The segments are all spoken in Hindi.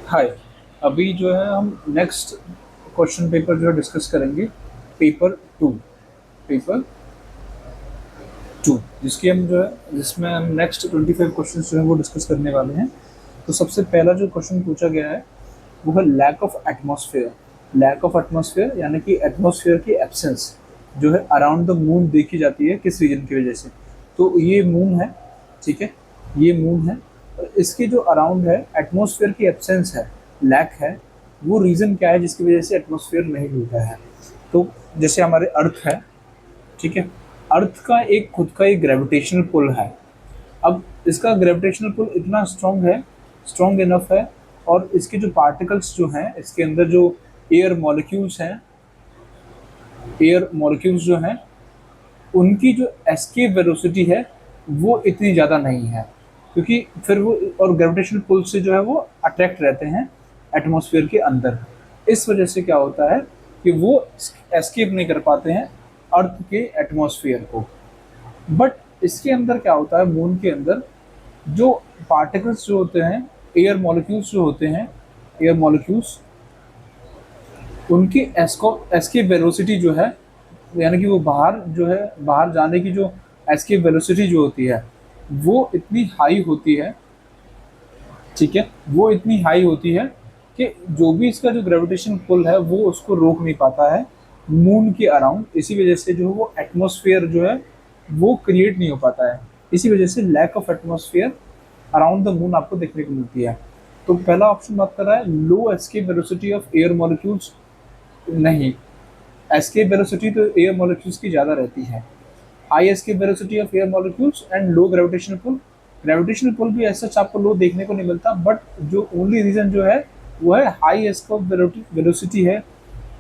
हाय। अभी जो है हम नेक्स्ट क्वेश्चन पेपर जो है डिस्कस करेंगे, पेपर टू। पेपर टू जिसकी हम जो है जिसमें हम नेक्स्ट 25 क्वेश्चन जो है वो डिस्कस करने वाले हैं। तो सबसे पहला जो क्वेश्चन पूछा गया है वो है lack of atmosphere. Lack of atmosphere यानी कि एटमॉस्फेयर की एब्सेंस जो है अराउंड द मून देखी जाती है किस रीजन की वजह से। तो ये मून है, ठीक है, ये मून है। और इसके जो अराउंड है एटमॉस्फेयर की एब्सेंस है, लैक है, वो रीजन क्या है जिसकी वजह से एटमॉस्फेयर नहीं मिलता है। तो जैसे हमारे अर्थ है, ठीक है, अर्थ का एक खुद का एक ग्रेविटेशनल पुल है। अब इसका ग्रेविटेशनल पुल इतना स्ट्रॉन्ग है, स्ट्रॉन्ग इनफ है, और इसके जो पार्टिकल्स जो हैं, इसके अंदर जो एयर मॉलिक्यूल्स हैं, एयर मॉलिक्यूल्स जो हैं, उनकी जो एस्केप वेलोसिटी है वो इतनी ज़्यादा नहीं है, क्योंकि फिर वो और ग्रेविटेशनल पुल से जो है वो अट्रैक्ट रहते हैं एटमॉस्फेयर के अंदर। इस वजह से क्या होता है कि वो एस्केप नहीं कर पाते हैं अर्थ के एटमॉस्फेयर को। बट इसके अंदर क्या होता है, मून के अंदर जो पार्टिकल्स जो होते हैं, एयर मॉलिक्यूल्स जो होते हैं, एयर मॉलिक्यूल्स, उनकी एस्केप वेलोसिटी जो है, यानी कि वो बाहर जो है, बाहर जाने की जो एस्केप वेलोसिटी जो होती है वो इतनी हाई होती है, ठीक है, वो इतनी हाई होती है कि जो भी इसका जो ग्रेविटेशन पुल है वो उसको रोक नहीं पाता है मून के अराउंड। इसी वजह से जो वो एटमॉस्फेयर जो है वो क्रिएट नहीं हो पाता है। इसी वजह से lack of atmosphere around the moon आपको देखने को मिलती है। तो पहला ऑप्शन बात कर रहा है low escape velocity of air molecules. नहीं, एस्केप वेलोसिटी तो एयर मॉलिक्यूल्स की ज़्यादा रहती है। High escape velocity of air molecules and low gravitational pull. Gravitational pull भी ऐसा आपको लो देखने को नहीं मिलता, बट जो ओनली रीजन जो है वो है हाई एस्केप वेलोसिटी है।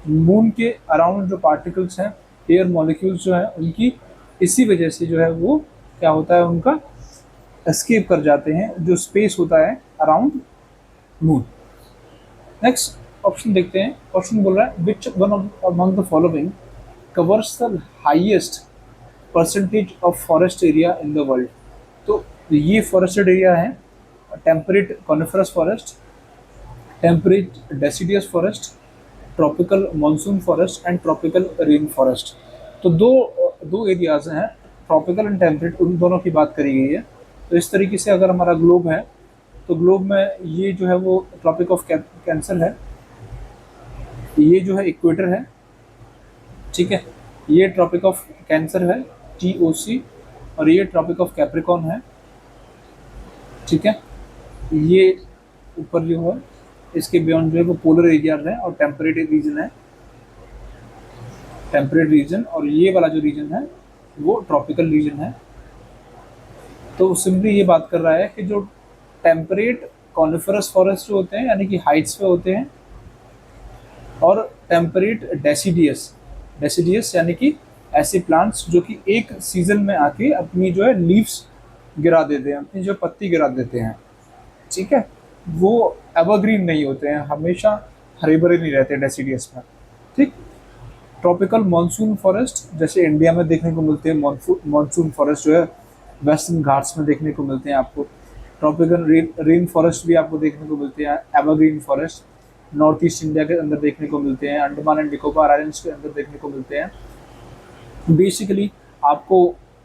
मून के अराउंड जो पार्टिकल्स हैं, एयर मॉलिक्यूल्स जो हैं उनकी, इसी वजह से जो है वो क्या होता है, उनका एस्केप कर जाते हैं जो स्पेस होता है अराउंड मून। नेक्स्ट ऑप्शन देखते हैं। क्वेश्चन बोल रहा है विच one of among the following covers the highest percentage of forest area in the world. तो ये फॉरेस्टेड एरिया है temperate coniferous forest, temperate deciduous forest, tropical monsoon forest and tropical rain forest. तो दो दो एरियाज हैं, ट्रॉपिकल एंड टेम्परेट, उन दोनों की बात करी गई है। तो इस तरीके से अगर हमारा ग्लोब है तो ग्लोब में ये जो है वो ट्रॉपिक ऑफ कैंसर है, ये जो है इक्वेटर है, ठीक है, ये ट्रॉपिक ऑफ कैंसर है TOC, और ये ट्रॉपिक ऑफ कैप्रिकॉन है, ठीक है। ये ऊपर जो है इसके बियॉन्ड जो है वो पोलर एरियाज है और टेम्परेट रीजन है, टेम्परेट रीजन, और ये वाला जो रीजन है वो ट्रॉपिकल रीजन है। तो सिंपली ये बात कर रहा है कि जो टेम्परेट कॉनिफरस फॉरेस्ट जो होते हैं यानी कि हाइट्स पे होते हैं, और टेम्परेट डेसिडियस, डेसिडियस यानी कि ऐसे प्लांट्स जो कि एक सीजन में आके अपनी जो है लीव्स गिरा देते हैं, अपनी जो पत्ती गिरा देते हैं, ठीक है, वो एवरग्रीन नहीं होते हैं, हमेशा हरे भरे नहीं रहते डेसिडियस में, ठीक। ट्रॉपिकल मानसून फॉरेस्ट जैसे इंडिया में देखने को मिलते हैं, मानसून फॉरेस्ट जो है वेस्टर्न घाट्स में देखने को मिलते हैं आपको। ट्रॉपिकल रेन फॉरेस्ट भी आपको देखने को मिलते हैं, evergreen forest north east India के अंदर देखने को मिलते हैं, अंडमान एंड निकोबार आइलैंड्स के अंदर देखने को मिलते हैं। बेसिकली आपको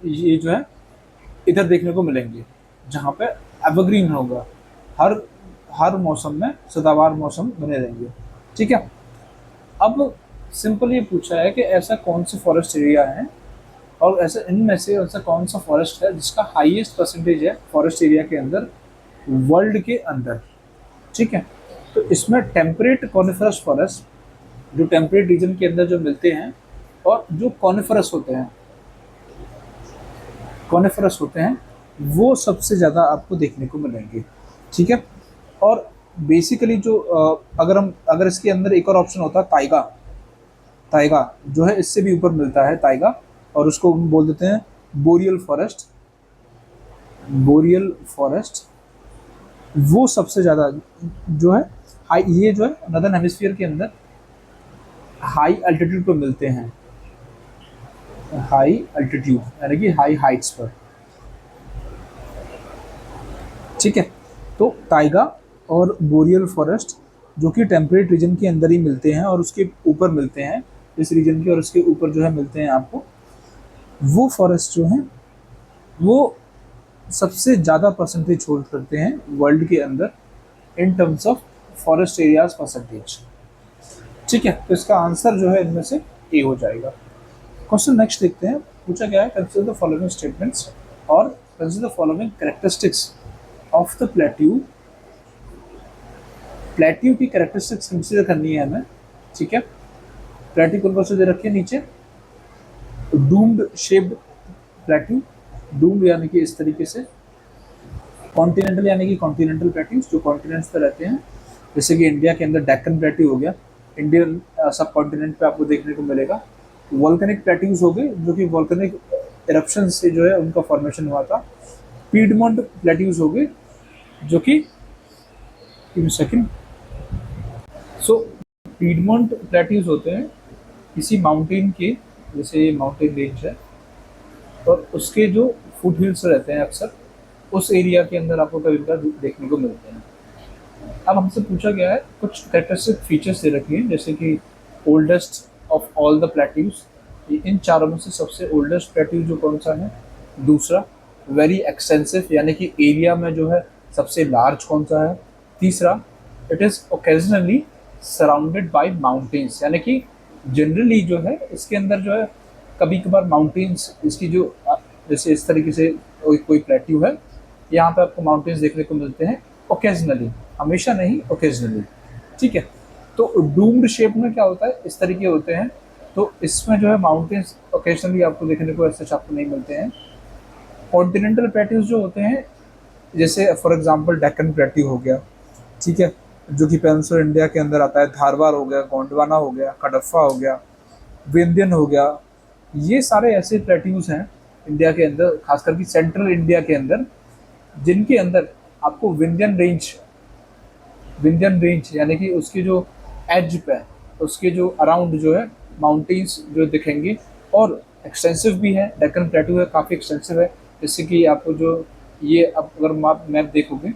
ये जो है इधर देखने को मिलेंगे जहाँ पे एवरग्रीन होगा, हर हर मौसम में सदाबहार मौसम बने रहेंगे, ठीक है। अब सिंपल ये पूछा है कि ऐसा कौन से फॉरेस्ट एरिया है, और ऐसा इनमें से ऐसा कौन सा फॉरेस्ट है जिसका हाईएस्ट परसेंटेज है फॉरेस्ट एरिया के अंदर वर्ल्ड के अंदर, ठीक है। तो इसमें टेम्परेट कॉनिफरस फॉरेस्ट जो टेम्परेट रीजन के अंदर जो मिलते हैं, और जो कॉनिफरस होते हैं, कॉनिफरस होते हैं, वो सबसे ज़्यादा आपको देखने को मिलेंगे, ठीक है। और बेसिकली जो अगर इसके अंदर एक और ऑप्शन होता है ताइगा, ताइगा जो है इससे भी ऊपर मिलता है ताइगा, और उसको हम बोल देते हैं बोरियल फॉरेस्ट, बोरियल फॉरेस्ट, वो सबसे ज़्यादा जो है हाई, ये जो है नदर्न हेमिस्फीयर के अंदर हाई अल्टीट्यूड पर मिलते हैं, हाई अल्टीट्यूड यानी कि हाई हाइट्स पर, ठीक है। तो टाइगा और बोरियल फॉरेस्ट, जो कि टेम्परेट रीजन के अंदर ही मिलते हैं और उसके ऊपर मिलते हैं, इस रीजन के और उसके ऊपर जो है मिलते हैं आपको। वो फॉरेस्ट जो हैं वो सबसे ज़्यादा परसेंटेज होल्ड करते हैं वर्ल्ड के अंदर in terms of forest areas percentage. ठीक है, तो इसका आंसर जो है इनमें से ए हो जाएगा। क्वेश्चन नेक्स्ट देखते हैं, पूछा गया है कंसीडर द फॉलोइंग स्टेटमेंट्स और consider the following characteristics of the plateau. Plateau की कैरेक्टरिस्टिक्स कंसीडर करनी है हमें। ठीक है, प्लेट्यू कौन से दे रखे हैं नीचे, डूम्ड शेप्ड प्लेट्यू, डूम्ड यानी कि इस तरीके से, कॉन्टिनेंटल यानी कि कॉन्टिनेंटल प्लेट्यूज जो कॉन्टिनेंट्स पे रहते हैं, जैसे कि इंडिया के अंदर डेक्कन प्लेट्यू हो गया, इंडियन सब कॉन्टिनेंट पे आपको देखने को मिलेगा। वॉल्केनिक प्लेट्यूज हो गए जो कि वॉल्केनिक इरप्शन से जो है उनका फॉर्मेशन हुआ था। पीडमोंट प्लेट्यूज हो गए जो कि सेकंड, सो पीडमोंट प्लेट्यूज होते हैं किसी माउंटेन के, जैसे माउंटेन रेंज है और उसके जो फुट हिल्स रहते हैं अक्सर उस एरिया के अंदर आपको कभी कभी देखने को मिलते हैं। अब हमसे पूछा गया है कुछ कैरेक्टरिस्टिक फीचर्स दे रखी हैं, जैसे कि oldest of all the plateaus, इन चारों में से सबसे ओल्डेस्ट प्लेट्यू जो कौन सा है। दूसरा, वेरी एक्सटेंसिव यानी कि एरिया में जो है सबसे लार्ज कौन सा है। तीसरा, it is occasionally surrounded by mountains, यानी कि जनरली जो है इसके अंदर जो है कभी कभार माउंटेन्स इसकी जो जैसे इस तरीके से कोई प्लेट्यू है, यहाँ पे आपको माउंटेन्स देखने को मिलते हैं ओकेजनली, हमेशा नहीं, ओकेजनली। ठीक है, तो डूम्ड शेप में क्या होता है, इस तरीके होते हैं, तो इसमें जो है माउंटेन्स ओकेजनली आपको देखने को ऐसे आपको नहीं मिलते हैं। कॉन्टिनेंटल प्लेट्यूज जो होते हैं, जैसे फॉर एग्जांपल डेक्कन प्लेट्यू हो गया, ठीक है, जो कि पेनिनसुला इंडिया के अंदर आता है, धारवाड़ हो गया, गोंडवाना हो गया, कडप्पा हो गया, विंध्यन हो गया, ये सारे ऐसे प्लेट्यूज हैं इंडिया के अंदर, खासकर कि सेंट्रल इंडिया के अंदर, जिनके अंदर आपको विंध्यन रेंज यानी कि उसके जो एज पे, उसके जो अराउंड जो है माउंटेन्स जो दिखेंगे, और एक्सटेंसिव भी है, डेक्कन प्लेट्यू है काफ़ी एक्सटेंसिव है, जैसे कि आपको जो ये अब अगर मैप देखोगे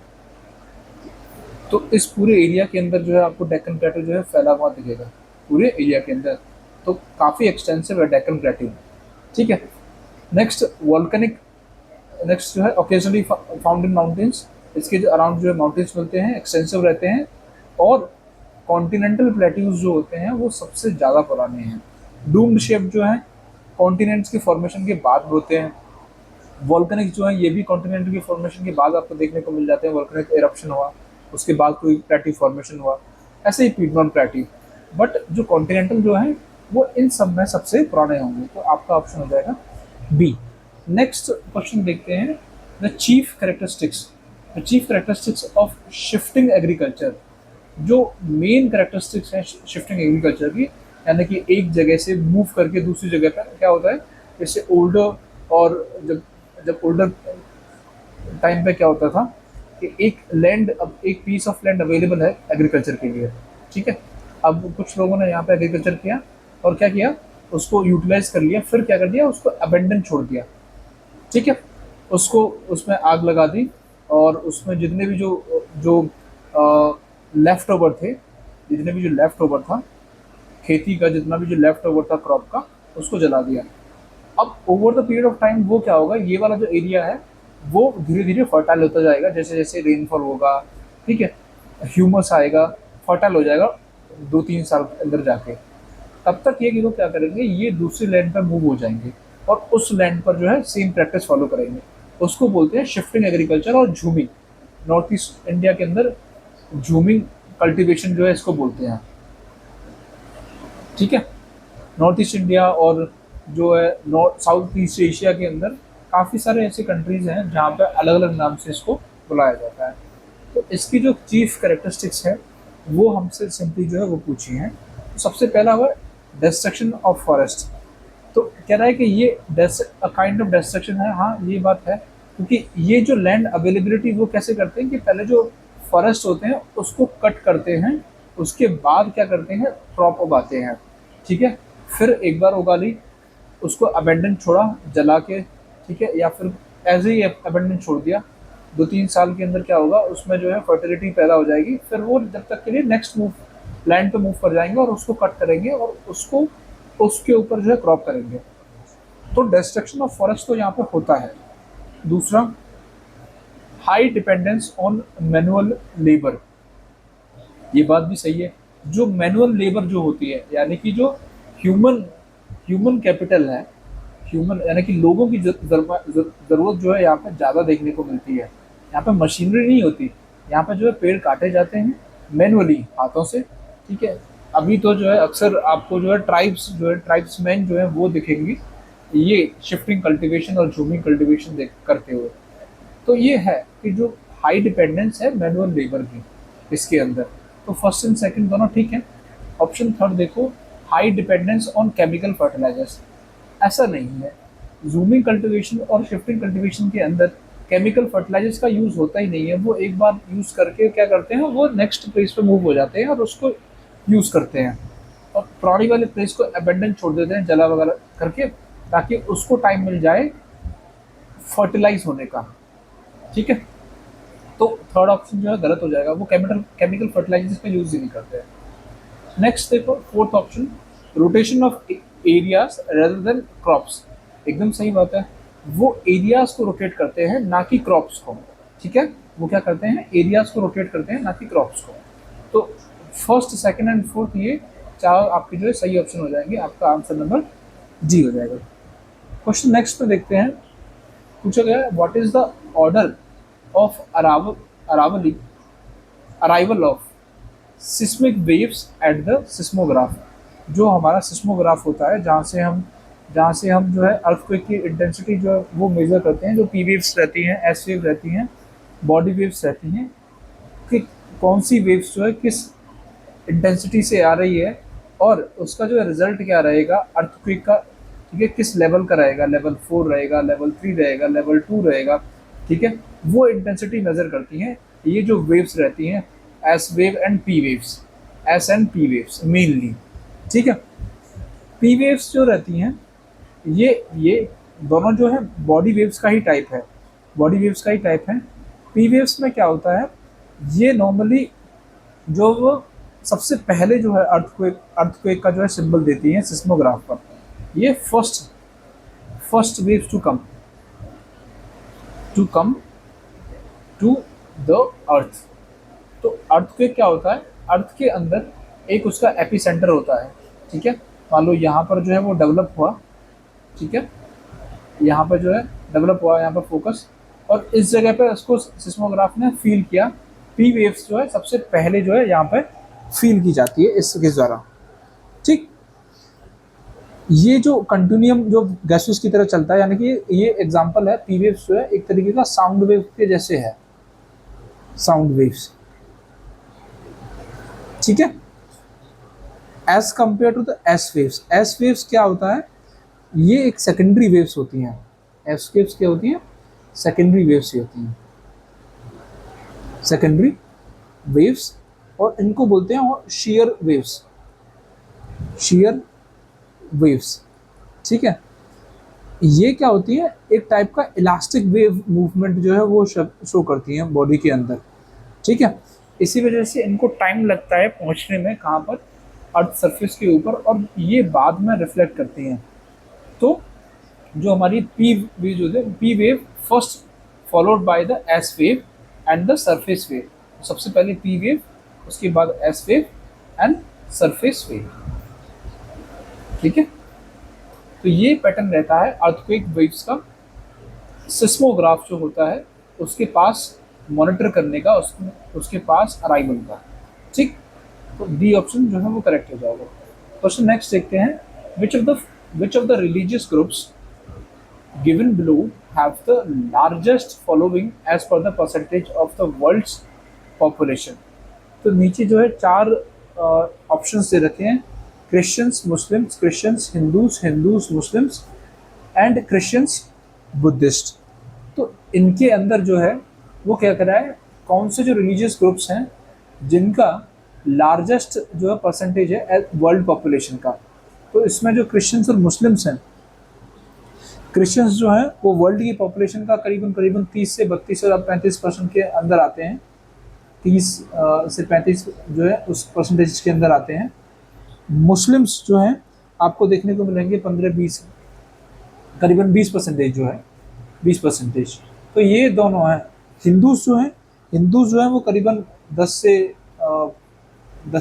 तो इस पूरे एरिया के अंदर जो है आपको डेक्कन प्लेट्यू जो है फैला हुआ दिखेगा पूरे एरिया के अंदर, तो काफ़ी एक्सटेंसिव है डेक्कन प्लेट्यू। ठीक है, नेक्स्ट वॉल्केनिक, नेक्स्ट जो है ओकेजनली फाउंड इन माउंटेन्स, इसके जो अराउंड जो है माउंटेन्स मिलते हैं, एक्सटेंसिव रहते हैं, और कॉन्टिनेंटल प्लेट्यूज जो होते हैं वो सबसे ज़्यादा पुराने हैं। डूम्ड शेप जो है कॉन्टिनेंट्स के फॉर्मेशन के बाद होते हैं। वॉल्केनिक जो है ये भी कॉन्टिनेंट के फॉर्मेशन के बाद आपको देखने को मिल जाते हैं, वॉल्केनिक एरप्शन हुआ उसके बाद कोई प्लेट्यू फॉर्मेशन हुआ, ऐसे ही पीडमोंट प्लेट्यू। बट जो कॉन्टिनेंटल जो है वो इन सब में सबसे पुराने होंगे, तो आपका ऑप्शन हो जाएगा बी। नेक्स्ट क्वेश्चन देखते हैं, the chief characteristics of shifting agriculture. जो मेन कैरेक्टरिस्टिक्स हैं शिफ्टिंग एग्रीकल्चर की, यानी कि एक जगह से मूव करके दूसरी जगह पर क्या होता है, जैसे ओल्डर, और जब ओल्डर टाइम पे क्या होता था कि एक लैंड, अब एक पीस ऑफ लैंड अवेलेबल है एग्रीकल्चर के लिए, ठीक है, अब कुछ लोगों ने यहाँ पे एग्रीकल्चर किया और क्या किया, उसको यूटिलाइज कर लिया, फिर क्या कर दिया, उसको अबेंडन छोड़ दिया। ठीक है, उसको उसमें आग लगा दी और उसमें जितने भी जो जो लेफ्ट ओवर थे, जितने भी जो लेफ्ट ओवर था खेती का, जितना भी जो लेफ्ट ओवर था क्रॉप का, उसको जला दिया। अब over the period of time वो क्या होगा, ये वाला जो एरिया है वो धीरे धीरे फर्टाइल होता जाएगा, जैसे जैसे रेनफॉल होगा, ठीक है, ह्यूमस आएगा, फर्टाइल हो जाएगा 2-3 साल के अंदर जाके। तब तक ये कि लोग क्या करेंगे, ये दूसरी लैंड पर मूव हो जाएंगे और उस लैंड पर जो है सेम प्रैक्टिस फॉलो करेंगे। उसको बोलते हैं शिफ्टिंग एग्रीकल्चर और झूमिंग। नॉर्थ ईस्ट इंडिया के अंदर झूमिंग कल्टीवेशन जो है इसको बोलते हैं। ठीक है, नॉर्थ ईस्ट इंडिया और जो है नॉर्थ साउथ ईस्ट एशिया के अंदर काफ़ी सारे ऐसे कंट्रीज़ हैं जहाँ पे अलग अलग नाम से इसको बुलाया जाता है। तो इसकी जो चीफ कैरेक्टरिस्टिक्स है वो हमसे सिंपली जो है वो पूछी हैं। तो सबसे पहला हुआ डिस्ट्रक्शन ऑफ फॉरेस्ट। तो कह रहा है कि ये काइंड ऑफ डिस्ट्रक्शन है, हाँ ये बात है, क्योंकि ये जो लैंड अवेलेबिलिटी वो कैसे करते हैं कि पहले जो फॉरेस्ट होते हैं उसको कट करते हैं, उसके बाद क्या करते हैं, क्रॉप उगाते हैं। ठीक है, फिर एक बार उगा ली, उसको अबेंडन छोड़ा जला के, ठीक है, या फिर एज ही अबेंडन छोड़ दिया, 2-3 साल के अंदर क्या होगा, उसमें जो है फर्टिलिटी पैदा हो जाएगी, फिर वो जब तक के लिए नेक्स्ट मूव लैंड पे मूव कर जाएंगे और उसको कट करेंगे और उसको उसके ऊपर जो है क्रॉप करेंगे। तो डिस्ट्रक्शन ऑफ फॉरेस्ट तो यहाँ पे होता है। दूसरा, high dependence on manual labour, ये बात भी सही है। जो मैनुअल लेबर जो होती है, यानी कि जो ह्यूमन ह्यूमन कैपिटल है, ह्यूमन यानी कि लोगों की ज़रूरत जो है यहाँ पे ज़्यादा देखने को मिलती है। यहाँ पे मशीनरी नहीं होती, यहाँ पे जो है पेड़ काटे जाते हैं मैनुअली, हाथों से। ठीक है, अभी तो जो है अक्सर आपको जो है ट्राइब्समैन जो है वो दिखेंगे, ये शिफ्टिंग कल्टीवेशन और झूमिंग कल्टीवेशन करते हुए। तो ये है कि जो हाई डिपेंडेंस है मैनुअल लेबर की इसके अंदर। तो फर्स्ट एंड सेकंड दोनों ठीक है। ऑप्शन थर्ड देखो, high dependence on chemical fertilisers, ऐसा नहीं है। जूमिंग कल्टीवेशन और शिफ्टिंग कल्टीवेशन के अंदर केमिकल फर्टिलाइजर्स का यूज़ होता ही नहीं है। वो एक बार यूज़ करके क्या करते हैं, वो नेक्स्ट प्लेस पे मूव हो जाते हैं और उसको यूज़ करते हैं, और पुरानी वाले प्लेस को अबेंडन छोड़ देते हैं जला वगैरह करके, ताकि उसको टाइम मिल जाए फर्टिलाइज होने का। ठीक है, तो थर्ड ऑप्शन जो है गलत हो जाएगा, वो केमिकल फर्टिलाइजर्स का यूज़ ही नहीं करते हैं। नेक्स्ट देखो fourth option, rotation of areas rather than crops, एकदम सही बात है। वो एरियाज को रोटेट करते हैं ना कि क्रॉप्स को। ठीक है, वो क्या करते हैं, एरियाज को रोटेट करते हैं ना कि क्रॉप्स को। तो फर्स्ट सेकंड एंड फोर्थ ये चार आपके जो है सही ऑप्शन हो जाएंगे, आपका आंसर नंबर जी हो जाएगा। क्वेश्चन नेक्स्ट पे देखते हैं, पूछा गया है what is the order of arrival of seismic waves at the seismograph. जो हमारा सिस्मोग्राफ होता है, जहाँ से हम जो है अर्थक्वेक की इंटेंसिटी जो है वो मेजर करते हैं, जो पी वेव्स रहती हैं, एस वेव रहती हैं, बॉडी वेव्स रहती हैं, कि कौन सी वेव्स जो है किस इंटेंसिटी से आ रही है, और उसका जो है रिजल्ट क्या रहेगा अर्थक्वेक का। ठीक है, किस लेवल का रहेगा, लेवल 4 रहेगा, लेवल 3 रहेगा, लेवल 2 रहेगा। ठीक है, वो इंटेंसिटी मेजर करती हैं ये जो वेव्स रहती हैं, S wave and P waves, S and P waves mainly. ठीक है, पी वेव्स जो रहती हैं ये दोनों जो है बॉडी वेव्स का ही टाइप है, बॉडी वेव्स का ही टाइप है। पी वेव्स में क्या होता है, ये नॉर्मली जो वो सबसे पहले जो है अर्थक्वेक का जो है सिंबल देती हैं सिस्मोग्राफ पर। ये first waves to come to the earth. तो अर्थक्वेक क्या होता है, अर्थ के अंदर एक उसका एपिसेंटर होता है। ठीक है, मान लो यहाँ पर जो है वो डेवलप हुआ। ठीक है, यहाँ पर जो है डेवलप हुआ, यहाँ पर फोकस, और इस जगह पे उसको सिस्मोग्राफ ने फील किया। पी वेव्स जो है सबसे पहले जो है यहाँ पे फील की जाती है इसके द्वारा। ठीक, ये जो कंटिन्यूम जो गैसेस की तरह चलता है, यानी कि ये एग्जांपल है, पी वेव्स जो है एक तरीके का साउंड वेव के जैसे है, साउंड वेव्स। ठीक है, as compare to the S waves, S waves क्या होता है, ये एक सेकेंडरी वेव्स होती हैं। एस वेव्स क्या होती हैं, सेकेंडरी वेव्स ही होती हैं, सेकेंडरी वेव्स, और इनको बोलते हैं और शेयर वेव्स, शेयर वेव्स। ठीक है, ये क्या होती है, एक टाइप का इलास्टिक वेव मूवमेंट जो है वो शो करती हैं बॉडी के अंदर। ठीक है, इसी वजह से इनको टाइम लगता है पहुंचने में, कहाँ पर, अर्थ सरफेस के ऊपर, और ये बाद में रिफ्लेक्ट करती हैं। तो जो हमारी पी वेव जो है, P wave first followed by the S wave and the surface wave. सबसे पहले पी वेव, उसके बाद S wave and surface wave. ठीक है, तो ये पैटर्न रहता है अर्थक्वेक वेव्स का। सिस्मोग्राफ जो होता है उसके पास मॉनिटर करने का, उसके पास अराइवल का। ठीक, तो डी ऑप्शन जो है वो करेक्ट हो जाएगा। क्वेश्चन नेक्स्ट देखते हैं, which of the religious groups given below have the largest following as per the percentage of the world's population। तो नीचे जो है चार ऑप्शंस दे रखे हैं, Christians, Muslims, Christians, Hindus, Muslims, and Christians, Buddhist. तो इनके अंदर जो है वो क्या कर रहा है, कौन से जो रिलीजियस ग्रुप्स हैं जिनका लार्जेस्ट जो है परसेंटेज है वर्ल्ड पॉपुलेशन का। तो इसमें जो क्रिश्चियंस और मुस्लिम्स हैं, क्रिश्चियंस जो हैं वो वर्ल्ड की पॉपुलेशन का करीबन करीबन 30 से 32 और 35% के अंदर आते हैं। 30 से 35 जो है उस परसेंटेज के अंदर आते हैं। मुस्लिम्स जो हैं आपको देखने को मिलेंगे 15-20, करीबन 20% जो है, 20%। तो ये दोनों हैं। हिंदूज जो हैं वो करीबन 10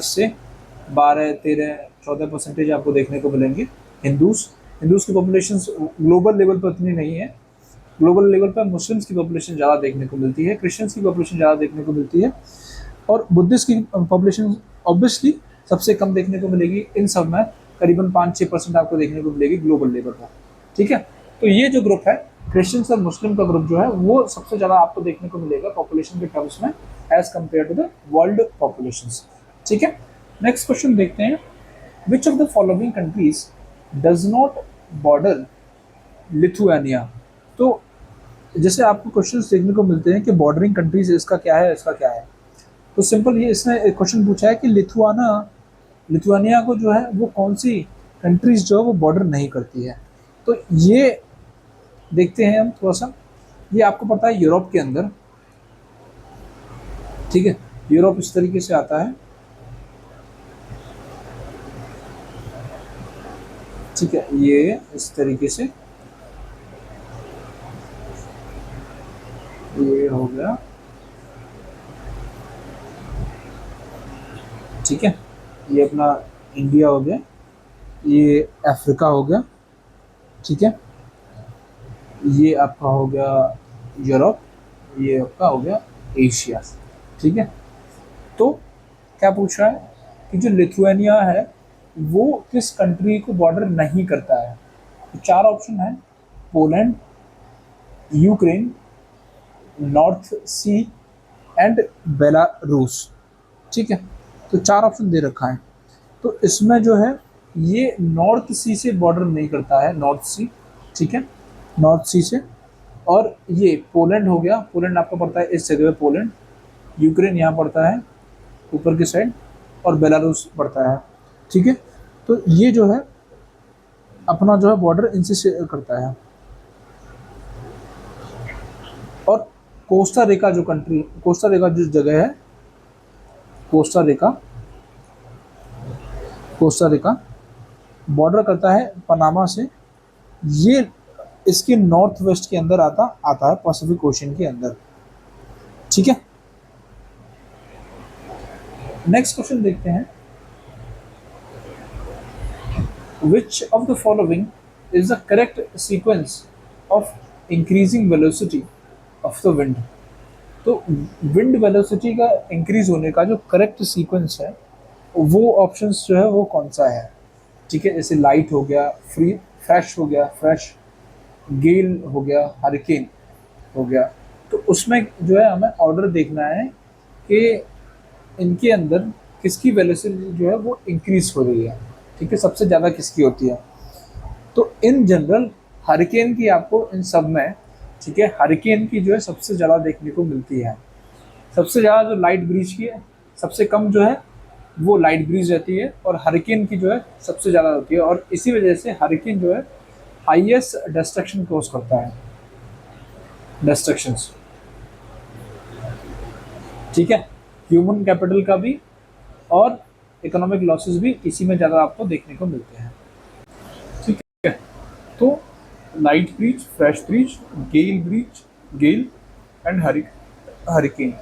से 12, 13, 14% आपको देखने को मिलेंगे। हिंदूज की पॉपुलेशन ग्लोबल लेवल पर उतनी नहीं है। ग्लोबल लेवल पर मुस्लिम्स की पॉपुलेशन ज़्यादा देखने को मिलती है, क्रिश्चियंस की पॉपुलेशन ज़्यादा देखने को मिलती है, और बुद्धिस्ट की पॉपुलेशन ऑब्वियसली सबसे कम देखने को मिलेगी। इन सब में करीबन 5-6% आपको देखने को मिलेगी ग्लोबल लेवल पर। ठीक है, तो ये जो ग्रुप है क्रिश्चियंस और मुस्लिम का ग्रुप जो है वो सबसे ज़्यादा आपको देखने को मिलेगा पॉपुलेशन के टर्म्स में as compare to the world population. ठीक है, नेक्स्ट क्वेश्चन देखते हैं। Which of the following countries does not border Lithuania. तो जैसे आपको क्वेश्चन देखने को मिलते हैं कि बॉर्डरिंग कंट्रीज इसका क्या है, इसका क्या है, तो सिंपल ये इसने एक क्वेश्चन पूछा है कि लिथुआनिया को जो है वो कौन सी कंट्रीज जो है वो बॉर्डर नहीं करती है। तो ये देखते हैं हम थोड़ा सा। ये आपको पता है यूरोप के अंदर, ठीक है, यूरोप इस तरीके से आता है। ठीक है, ये इस तरीके से ये हो गया। ठीक है, ये अपना इंडिया हो गया, ये अफ्रीका हो गया। ठीक है, ये आपका हो गया यूरोप, ये आपका हो गया एशिया। ठीक है, तो क्या पूछ रहा है कि जो लिथुआनिया है वो किस कंट्री को बॉर्डर नहीं करता है। तो 4 ऑप्शन है, Poland, Ukraine, North Sea and Belarus. ठीक है, तो 4 ऑप्शन दे रखा है। तो इसमें जो है ये नॉर्थ सी से बॉर्डर नहीं करता है, नॉर्थ सी। ठीक है, नॉर्थ सी से। और ये पोलैंड हो गया, पोलैंड आपको पड़ता है इस जगह पे पोलैंड, यूक्रेन यहाँ पड़ता है ऊपर की साइड, और बेलारूस पड़ता है। ठीक है, तो ये जो है अपना जो है बॉर्डर इनसे शेयर करता है। और कोस्टा रिका जो कंट्री, कोस्टा रिका जो जगह है, कोस्टा रिका बॉर्डर करता है पनामा से। ये इसके नॉर्थ वेस्ट के अंदर आता है पैसिफिक ओशन के अंदर। ठीक है, नेक्स्ट क्वेश्चन देखते हैं। Which of the following is the correct sequence of increasing velocity of the wind. तो विंड वेलोसिटी का इंक्रीज होने का जो करेक्ट सीक्वेंस है वो ऑप्शंस जो है वो कौन सा है। ठीक है, जैसे लाइट हो गया, फ्रेश हो गया, फ्रेश, गेल हो गया, हरिकेन हो गया। तो उसमें जो है हमें ऑर्डर देखना है कि इनके अंदर किसकी वेलोसिटी जो है वो इंक्रीज हो रही है। ठीक है, सबसे ज़्यादा किसकी होती है। तो इन जनरल हरिकेन की आपको इन सब में, ठीक है, हरिकेन की जो है सबसे ज़्यादा देखने को मिलती है। सबसे ज़्यादा जो लाइट ब्रीज की है, सबसे कम जो है वो लाइट ब्रीज रहती है, और हरिकेन की जो है सबसे ज़्यादा होती है। और इसी वजह से हरिकेन जो है हाईएस्ट डिस्ट्रक्शन कॉज करता है, डिस्ट्रक्शंस। ठीक है, ह्यूमन कैपिटल का भी और इकोनॉमिक लॉसेस भी इसी में ज़्यादा आपको देखने को मिलते हैं। ठीक है, तो light breeze, fresh breeze, gale and hurricane,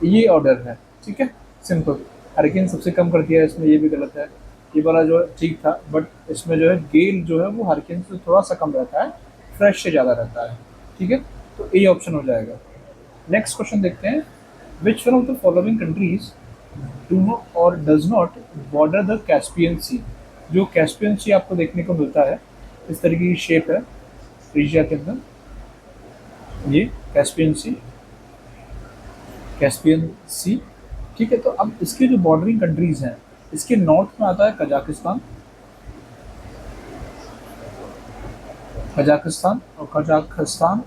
ये ऑर्डर है। ठीक है, सिंपल। हरिकेन सबसे कम कर दिया है इसमें, ये भी गलत है। ये वाला जो है ठीक था, बट इसमें जो है गेल जो है वो हरिकेन से थोड़ा सा कम रहता है, फ्रेश से ज़्यादा रहता है। ठीक है, तो ये ऑप्शन हो जाएगा। नेक्स्ट क्वेश्चन देखते हैं। Which one of the following countries do not और does not border the Caspian sea. जो कैस्पियन सी आपको देखने को मिलता है, इस तरीके की शेप है एशिया के अंदर, ये कैस्पियन सी। ठीक है, तो अब इसके जो बॉर्डरिंग कंट्रीज हैं, इसके नॉर्थ में आता है कजाकिस्तान, और कजाकिस्तान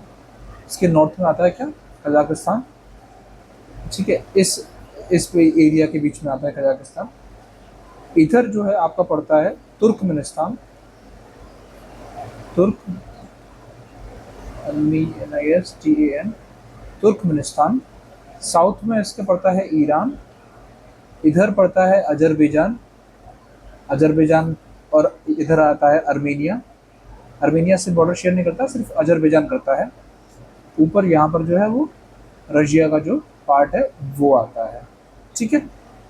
इसके नॉर्थ में आता है क्या, कजाकिस्तान। ठीक है, इस एरिया के बीच में आता है कजाकिस्तान। इधर जो है आपका पड़ता है तुर्कमेनिस्तान, MENISTAN, तुर्कमेनिस्तान। साउथ में इसके पड़ता है ईरान, इधर पड़ता है अजरबैजान, अजरबैजान, और इधर आता है अर्मेनिया। अर्मेनिया से बॉर्डर शेयर नहीं करता, सिर्फ अजरबैजान करता है। ऊपर यहाँ पर जो है वो रशिया का जो पार्ट है वो आता है। ठीक है,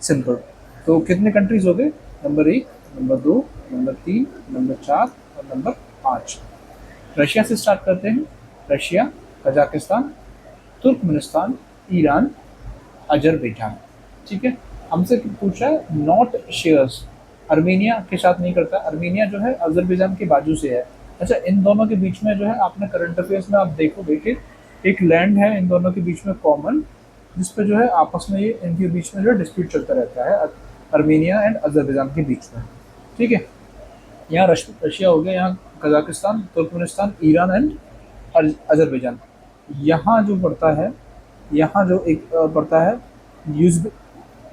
सिंपल। तो कितने कंट्रीज हो गए? नंबर 1, नंबर 2, नंबर 3, नंबर 4 और नंबर 5। रशिया से स्टार्ट करते हैं। Russia, Kazakhstan, Turkmenistan, Iran, Azerbaijan. ठीक है, हमसे पूछा है नॉट शेयर्स, अर्मेनिया के साथ नहीं करता। अर्मेनिया जो है अजरबैजान के बाजू से है। अच्छा, इन दोनों के बीच में जो है आपने करंट अफेयर्स में आप देखोगे कि एक लैंड है इन दोनों के बीच में कॉमन, जिसपे जो है आपस में ये इनके बीच में जो डिस्प्यूट चलता रहता है, अर्मेनिया एंड अजरबैजान के बीच में। ठीक है, यहाँ रशिया हो गया, यहाँ Kazakhstan, Turkmenistan, Iran and Azerbaijan. यहाँ जो पड़ता है, यहाँ जो एक पड़ता है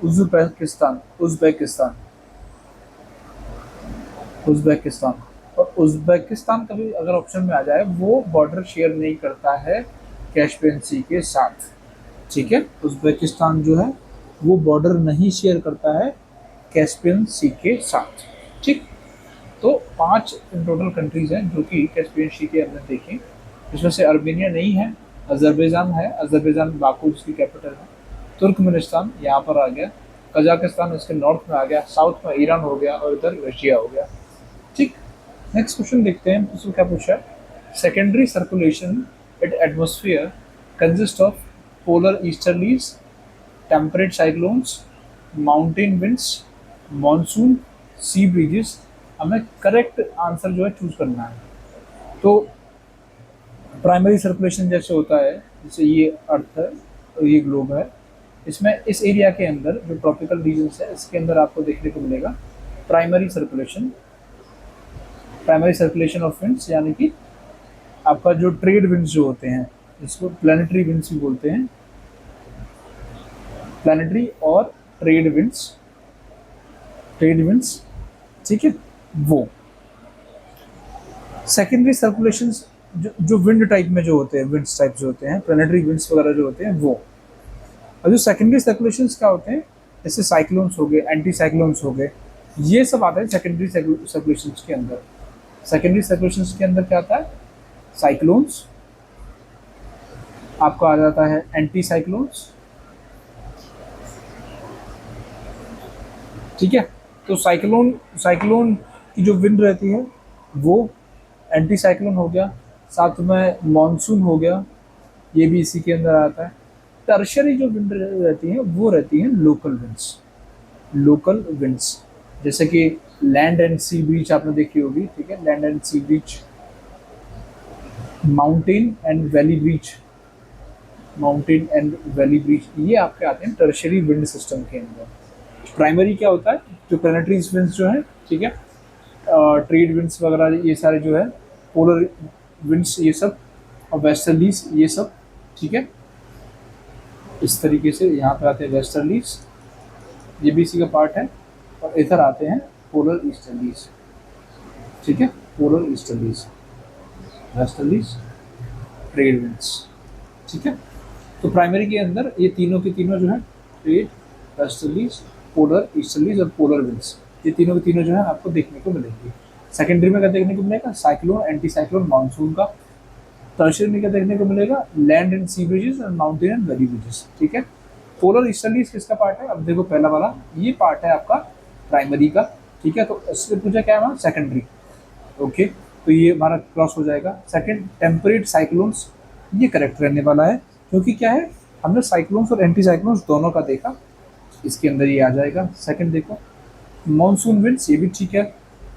उज़्बेकिस्तान, उज़्बेकिस्तान, उज़्बेकिस्तान। और उज़्बेकिस्तान कभी अगर ऑप्शन में आ जाए, वो बॉर्डर शेयर नहीं करता है कैस्पियन सी के साथ। ठीक है, उज़्बेकिस्तान जो है वो बॉर्डर नहीं शेयर करता है कैस्पियन सी के साथ। ठीक, तो 5 इन टोटल कंट्रीज हैं जो कि कैस्पियन सी के अंदर देखें। इसमें से अर्मेनिया नहीं है, अजरबैजान है, अजरबैजान बाकू जिसकी कैपिटल है। तुर्कमेनिस्तान यहाँ पर आ गया, कजाकिस्तान इसके नॉर्थ में आ गया, साउथ में ईरान हो गया और इधर रशिया हो गया। ठीक, नेक्स्ट क्वेश्चन देखते हैं। इसमें क्या पूछा है? Secondary circulation at atmosphere consist of polar easterlies, temperate cyclones, mountain winds, monsoon, sea breezes. हमें करेक्ट आंसर जो है चूज करना है। तो प्राइमरी सर्कुलेशन जैसे होता है, जैसे ये अर्थ है और ये ग्लोब है, इसमें इस एरिया के अंदर जो ट्रॉपिकल रीजन्स है इसके अंदर आपको देखने को मिलेगा primary circulation, primary circulation of winds, यानी कि आपका जो ट्रेड विंड्स जो होते हैं, इसको प्लानिटरी विंड्स भी बोलते हैं, प्लानिटरी और ट्रेड विंड्स, ट्रेड विंड्स। ठीक है, वो सेकेंडरी सर्कुलेशन जो विंड टाइप में जो होते हैं, विंड्स टाइप जो होते हैं, प्लानिटरी विंड्स वगैरह जो होते हैं वो। और जो सेकेंडरी सर्कुलेशन क्या होते हैं, जैसे साइक्लोन्स हो गए, एंटी साइक्लोन्स हो गए, ये सब आते हैं सेकेंडरी सर्कुलेशन के अंदर। सेकेंडरी सर्कुलेशन के अंदर क्या आता है? साइक्लोन्स, आपको आ जाता है एंटी साइक्लोन्स। ठीक है, तो साइक्लोन की जो विंड रहती है वो एंटी साइक्लोन हो गया, साथ में मॉनसून हो गया, ये भी इसी के अंदर आता है। टर्शरी जो विंड रहती है वो रहती है लोकल विंड्स, लोकल विंड्स, जैसे कि लैंड एंड सी ब्रीच आपने देखी होगी। ठीक है, land and sea breeze, mountain and valley breeze, mountain and valley breeze, ये आपके आते हैं टर्शरी विंड सिस्टम के अंदर। प्राइमरी क्या होता है? जो प्लानिटरी विंड्स जो है, ठीक है, ट्रेड विंड्स वगैरह ये सारे जो है, पोलर विंड्स ये सब, और वेस्टर्लीज ये सब। ठीक है, इस तरीके से यहाँ पे आते हैं वेस्टर्लीज, ये भी इसी का पार्ट है, और इधर आते हैं पोलर ईस्टर्लीज। ठीक है, polar easterlies, westerlies, trade winds. ठीक है, तो प्राइमरी के अंदर ये तीनों के तीनों जो है, ट्रेड, वेस्टर्लीज, पोलर ईस्टर्लीज और पोलर विंड्स, ये तीनों के तीनों जो है आपको देखने को मिलेंगे। सेकेंडरी में क्या देखने को मिलेगा? साइक्लोन, एंटी साइक्लोन, मानसून का। टर्शियरी में क्या देखने को मिलेगा? लैंड एंड सी ब्रिजेस और माउंटेन एंड वैली ब्रिजेस। ठीक है, पोलर ईस्टर्लीज किसका पार्ट है? अब देखो पहला वाला ये पार्ट है आपका प्राइमरी का। ठीक है, तो इससे पूछा क्या है? सेकेंडरी। ओके, तो ये हमारा क्रॉस हो जाएगा। सेकेंड, टेम्परेट साइक्लोन्स, ये करेक्ट रहने वाला है, क्योंकि क्या है, हमने साइक्लोन्स और एंटी साइक्लोन्स दोनों का देखा, इसके अंदर ये आ जाएगा। सेकंड देखो, मॉनसून विंड्स, ये भी ठीक है,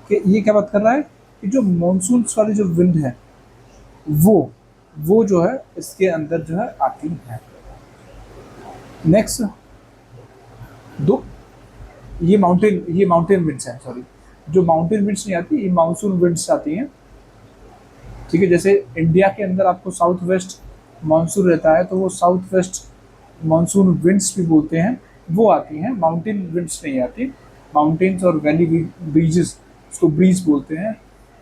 कि ये क्या बात कर रहा है कि जो मॉनसून वाली जो विंड है वो जो है इसके अंदर जो है आती है। नेक्स्ट दो, ये माउंटेन विंड्स है, सॉरी, जो माउंटेन विंड्स नहीं आती, ये मानसून विंड्स आती हैं। ठीक है, जैसे इंडिया के अंदर आपको साउथ वेस्ट मानसून रहता है, तो वो साउथ वेस्ट मानसून विंड्स भी बोलते हैं, वो आती हैं, माउंटेन विंड्स नहीं आती। माउंटेन्स और वैली ब्रीजेस, उसको ब्रीज बोलते हैं,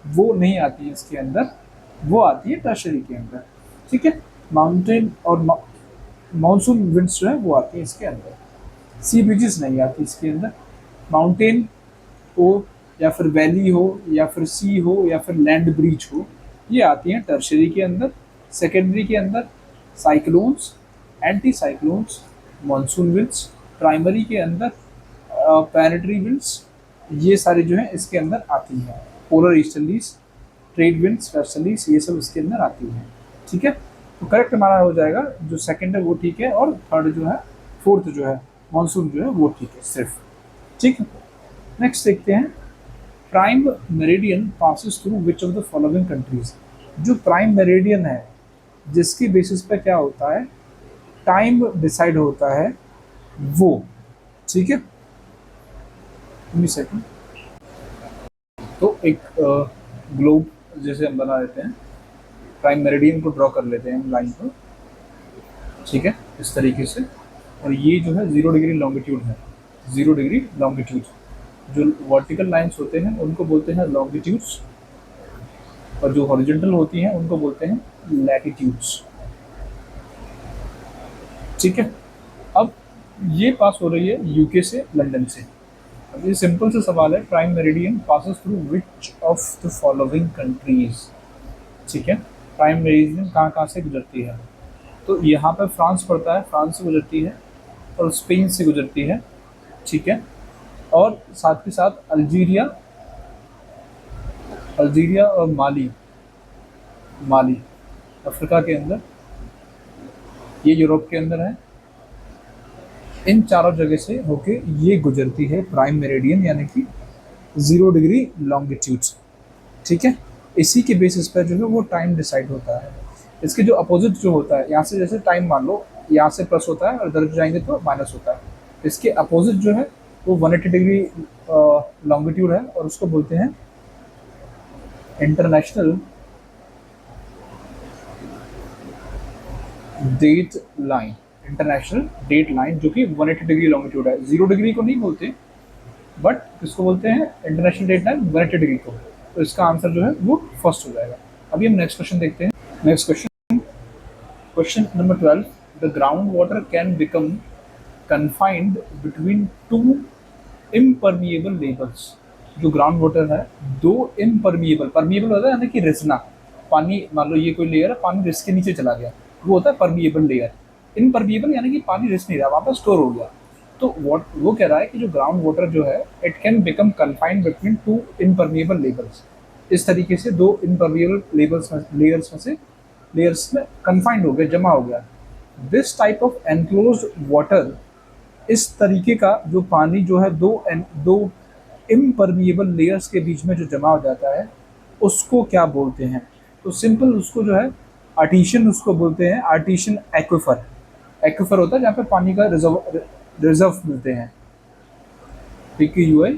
वो नहीं आती है इसके अंदर, वो आती है टर्शरी के अंदर। ठीक है। माउंटेन और मानसून विंड्स जो है वो आती है इसके अंदर, सी ब्रिजेस नहीं आती इसके अंदर। माउंटेन हो या फिर वैली हो या फिर सी हो या फिर लैंड ब्रिज हो, ये आती हैं टर्शरी के अंदर। सेकेंडरी के अंदर cyclones, anti cyclones, monsoon winds. Primary के अंदर प्लानिटरी विंड्स, ये सारी जो है इसके अंदर आती हैं। Polar easterlies, trade winds, westerlies, ये सब इसके अंदर आती हैं। ठीक है, तो करेक्ट हमारा हो जाएगा जो सेकंड है वो ठीक है, और थर्ड जो है, फोर्थ जो है मानसून जो है वो ठीक है सिर्फ। ठीक है, नेक्स्ट देखते हैं, prime meridian passes through which of the following countries. जो प्राइम मेरिडियन है जिसकी बेसिस पे क्या होता है, टाइम डिसाइड होता है वो। ठीक है, सेकंड, तो एक ग्लोब जैसे हम बना लेते हैं, प्राइम मेरिडियन को ड्रॉ कर लेते हैं हम लाइन पर। ठीक है, इस तरीके से, और ये जो है 0 डिग्री लॉन्गिट्यूड है, 0 डिग्री लॉन्गिट्यूड। जो वर्टिकल लाइंस होते हैं उनको बोलते हैं लॉन्गिट्यूड्स, और जो हॉरिजॉन्टल होती हैं उनको बोलते हैं लैटिट्यूड्स। ठीक है, अब ये पास हो रही है यूके से, लंदन से। अब ये सिंपल सा सवाल है, prime meridian passes through which of the following countries. ठीक है, प्राइम मेरिडियन कहाँ कहाँ से गुजरती है, तो यहाँ पर फ्रांस पड़ता है, फ्रांस से गुजरती है, और स्पेन से गुजरती है। ठीक है, और साथ के साथ अल्जीरिया, अल्जीरिया और माली, माली अफ्रीका के अंदर, ये यूरोप के अंदर है। इन चारों जगह से होके ये गुजरती है प्राइम मेरिडियन, यानी कि 0 डिग्री लॉन्गिट्यूड। ठीक है, इसी के बेसिस पर जो है वो टाइम डिसाइड होता है। इसके जो अपोजिट जो होता है, यहाँ से जैसे टाइम मान लो यहाँ से प्लस होता है और इधर जाएंगे तो माइनस होता है। इसके अपोजिट जो है वो 180 डिग्री लॉन्गिट्यूड है, और उसको बोलते हैं international date line. International date line जो कि 180 डिग्री लॉन्गिट्यूड है, 0 डिग्री को नहीं बोलते, बट किसको बोलते हैं, इंटरनेशनल डेट लाइन 180 डिग्री को। तो इसका आंसर जो है वो फर्स्ट हो जाएगा। अभी हम नेक्स्ट क्वेश्चन देखते हैं। Next question, question number 12, the ground water can become confined between 2 impermeable levels. जो ग्राउंड वाटर है, 2 इम्परमिएबल, परमिएबल होता है यानी कि रिसना, पानी मान लो ये कोई लेयर है, पानी रिस के नीचे चला गया, वो होता है परमिएबल लेयर। इम्परमिएबल यानी कि पानी रिस नहीं रहा, वहाँ पर स्टोर हो गया। तो वो कह रहा है कि जो ग्राउंड वाटर जो है, it can become confined between 2 impermeable levels. इस तरीके से 2 इम्परमिएबल लेयर्स में कन्फाइंड हो गया, जमा हो गया। This type of enclosed water, इस तरीके का जो पानी जो है दो इम्परमिएबल लेयर्स के बीच में जो जमा हो जाता है, उसको क्या बोलते हैं। तो सिंपल उसको जो है आर्टिशियन उसको बोलते हैं, आर्टिशियन एक्विफर। एक्विफर होता है जहाँ पे पानी का रिजर्व मिलते हैं, PQUI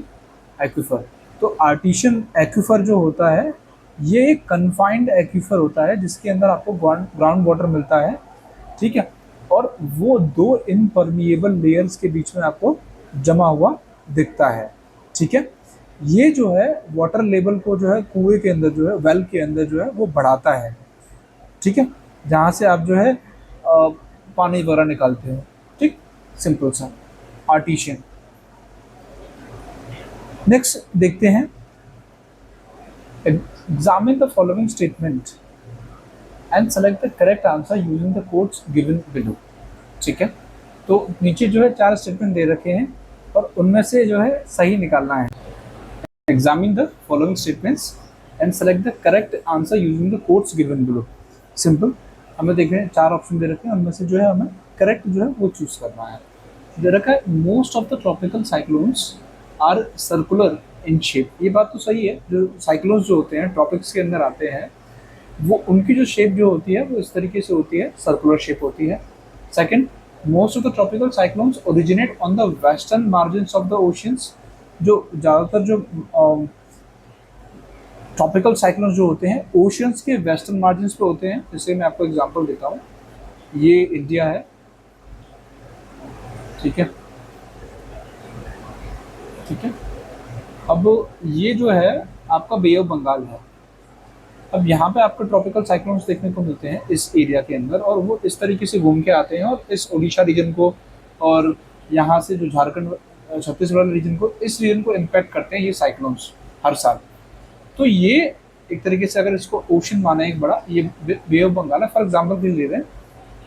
एक्विफर। तो आर्टिशियन एक्विफर जो होता है, ये एक कन्फाइंड एक्विफर होता है जिसके अंदर आपको ग्राउंड वाटर मिलता है। ठीक है, और वो 2 इम्परमिएबल लेयर्स के बीच में आपको जमा हुआ दिखता है। ठीक है, ये जो है वाटर लेवल को जो है कुएं के अंदर जो है, वेल के अंदर जो है वो बढ़ाता है। ठीक है, जहाँ से आप जो है पानी वगैरह निकालते हो। ठीक, सिंपल सा आर्टिशियन। नेक्स्ट देखते हैं, examine the following statement and select the correct answer using the codes given below. ठीक है, तो नीचे जो है 4 स्टेटमेंट दे रखे हैं और उनमें से जो है सही निकालना है। Examine the following statements and select the correct answer using the codes given below. Simple, हमें देख रहे हैं 4 ऑप्शन दे रखे हैं, उनमें से जो है हमें करेक्ट जो है वो चूज करना है। दे रखा है most of the tropical cyclones are circular in shape. ये बात तो सही है, जो साइक्लोन्स जो होते हैं ट्रॉपिक्स के अंदर आते हैं, वो उनकी जो शेप जो होती है वो इस तरीके से होती है, सर्कुलर शेप होती है। Second, most of the tropical cyclones originate on the western margins of the oceans. जो ज़्यादातर जो ट्रॉपिकल साइक्लोन्स जो होते हैं ओशियंस के वेस्टर्न मार्जिन्स पे होते हैं। जैसे मैं आपको एग्जांपल देता हूँ, ये इंडिया है, ठीक है, ठीक है। अब ये जो है आपका बे ऑफ बंगाल है, अब यहाँ पे आपको ट्रॉपिकल साइक्लोन्स देखने को मिलते हैं इस एरिया के अंदर, और वो इस तरीके से घूम के आते हैं और इस ओडिशा रीजन को और यहाँ से जो झारखंड छत्तीसगढ़ रीजन को, इस रीजन को इम्पैक्ट करते हैं ये साइक्लोन्स हर साल। तो ये एक तरीके से अगर इसको ओशन माने एक बड़ा, ये बे ऑफ बंगाल है फॉर एग्जाम्पल के लिए ले रहे हैं,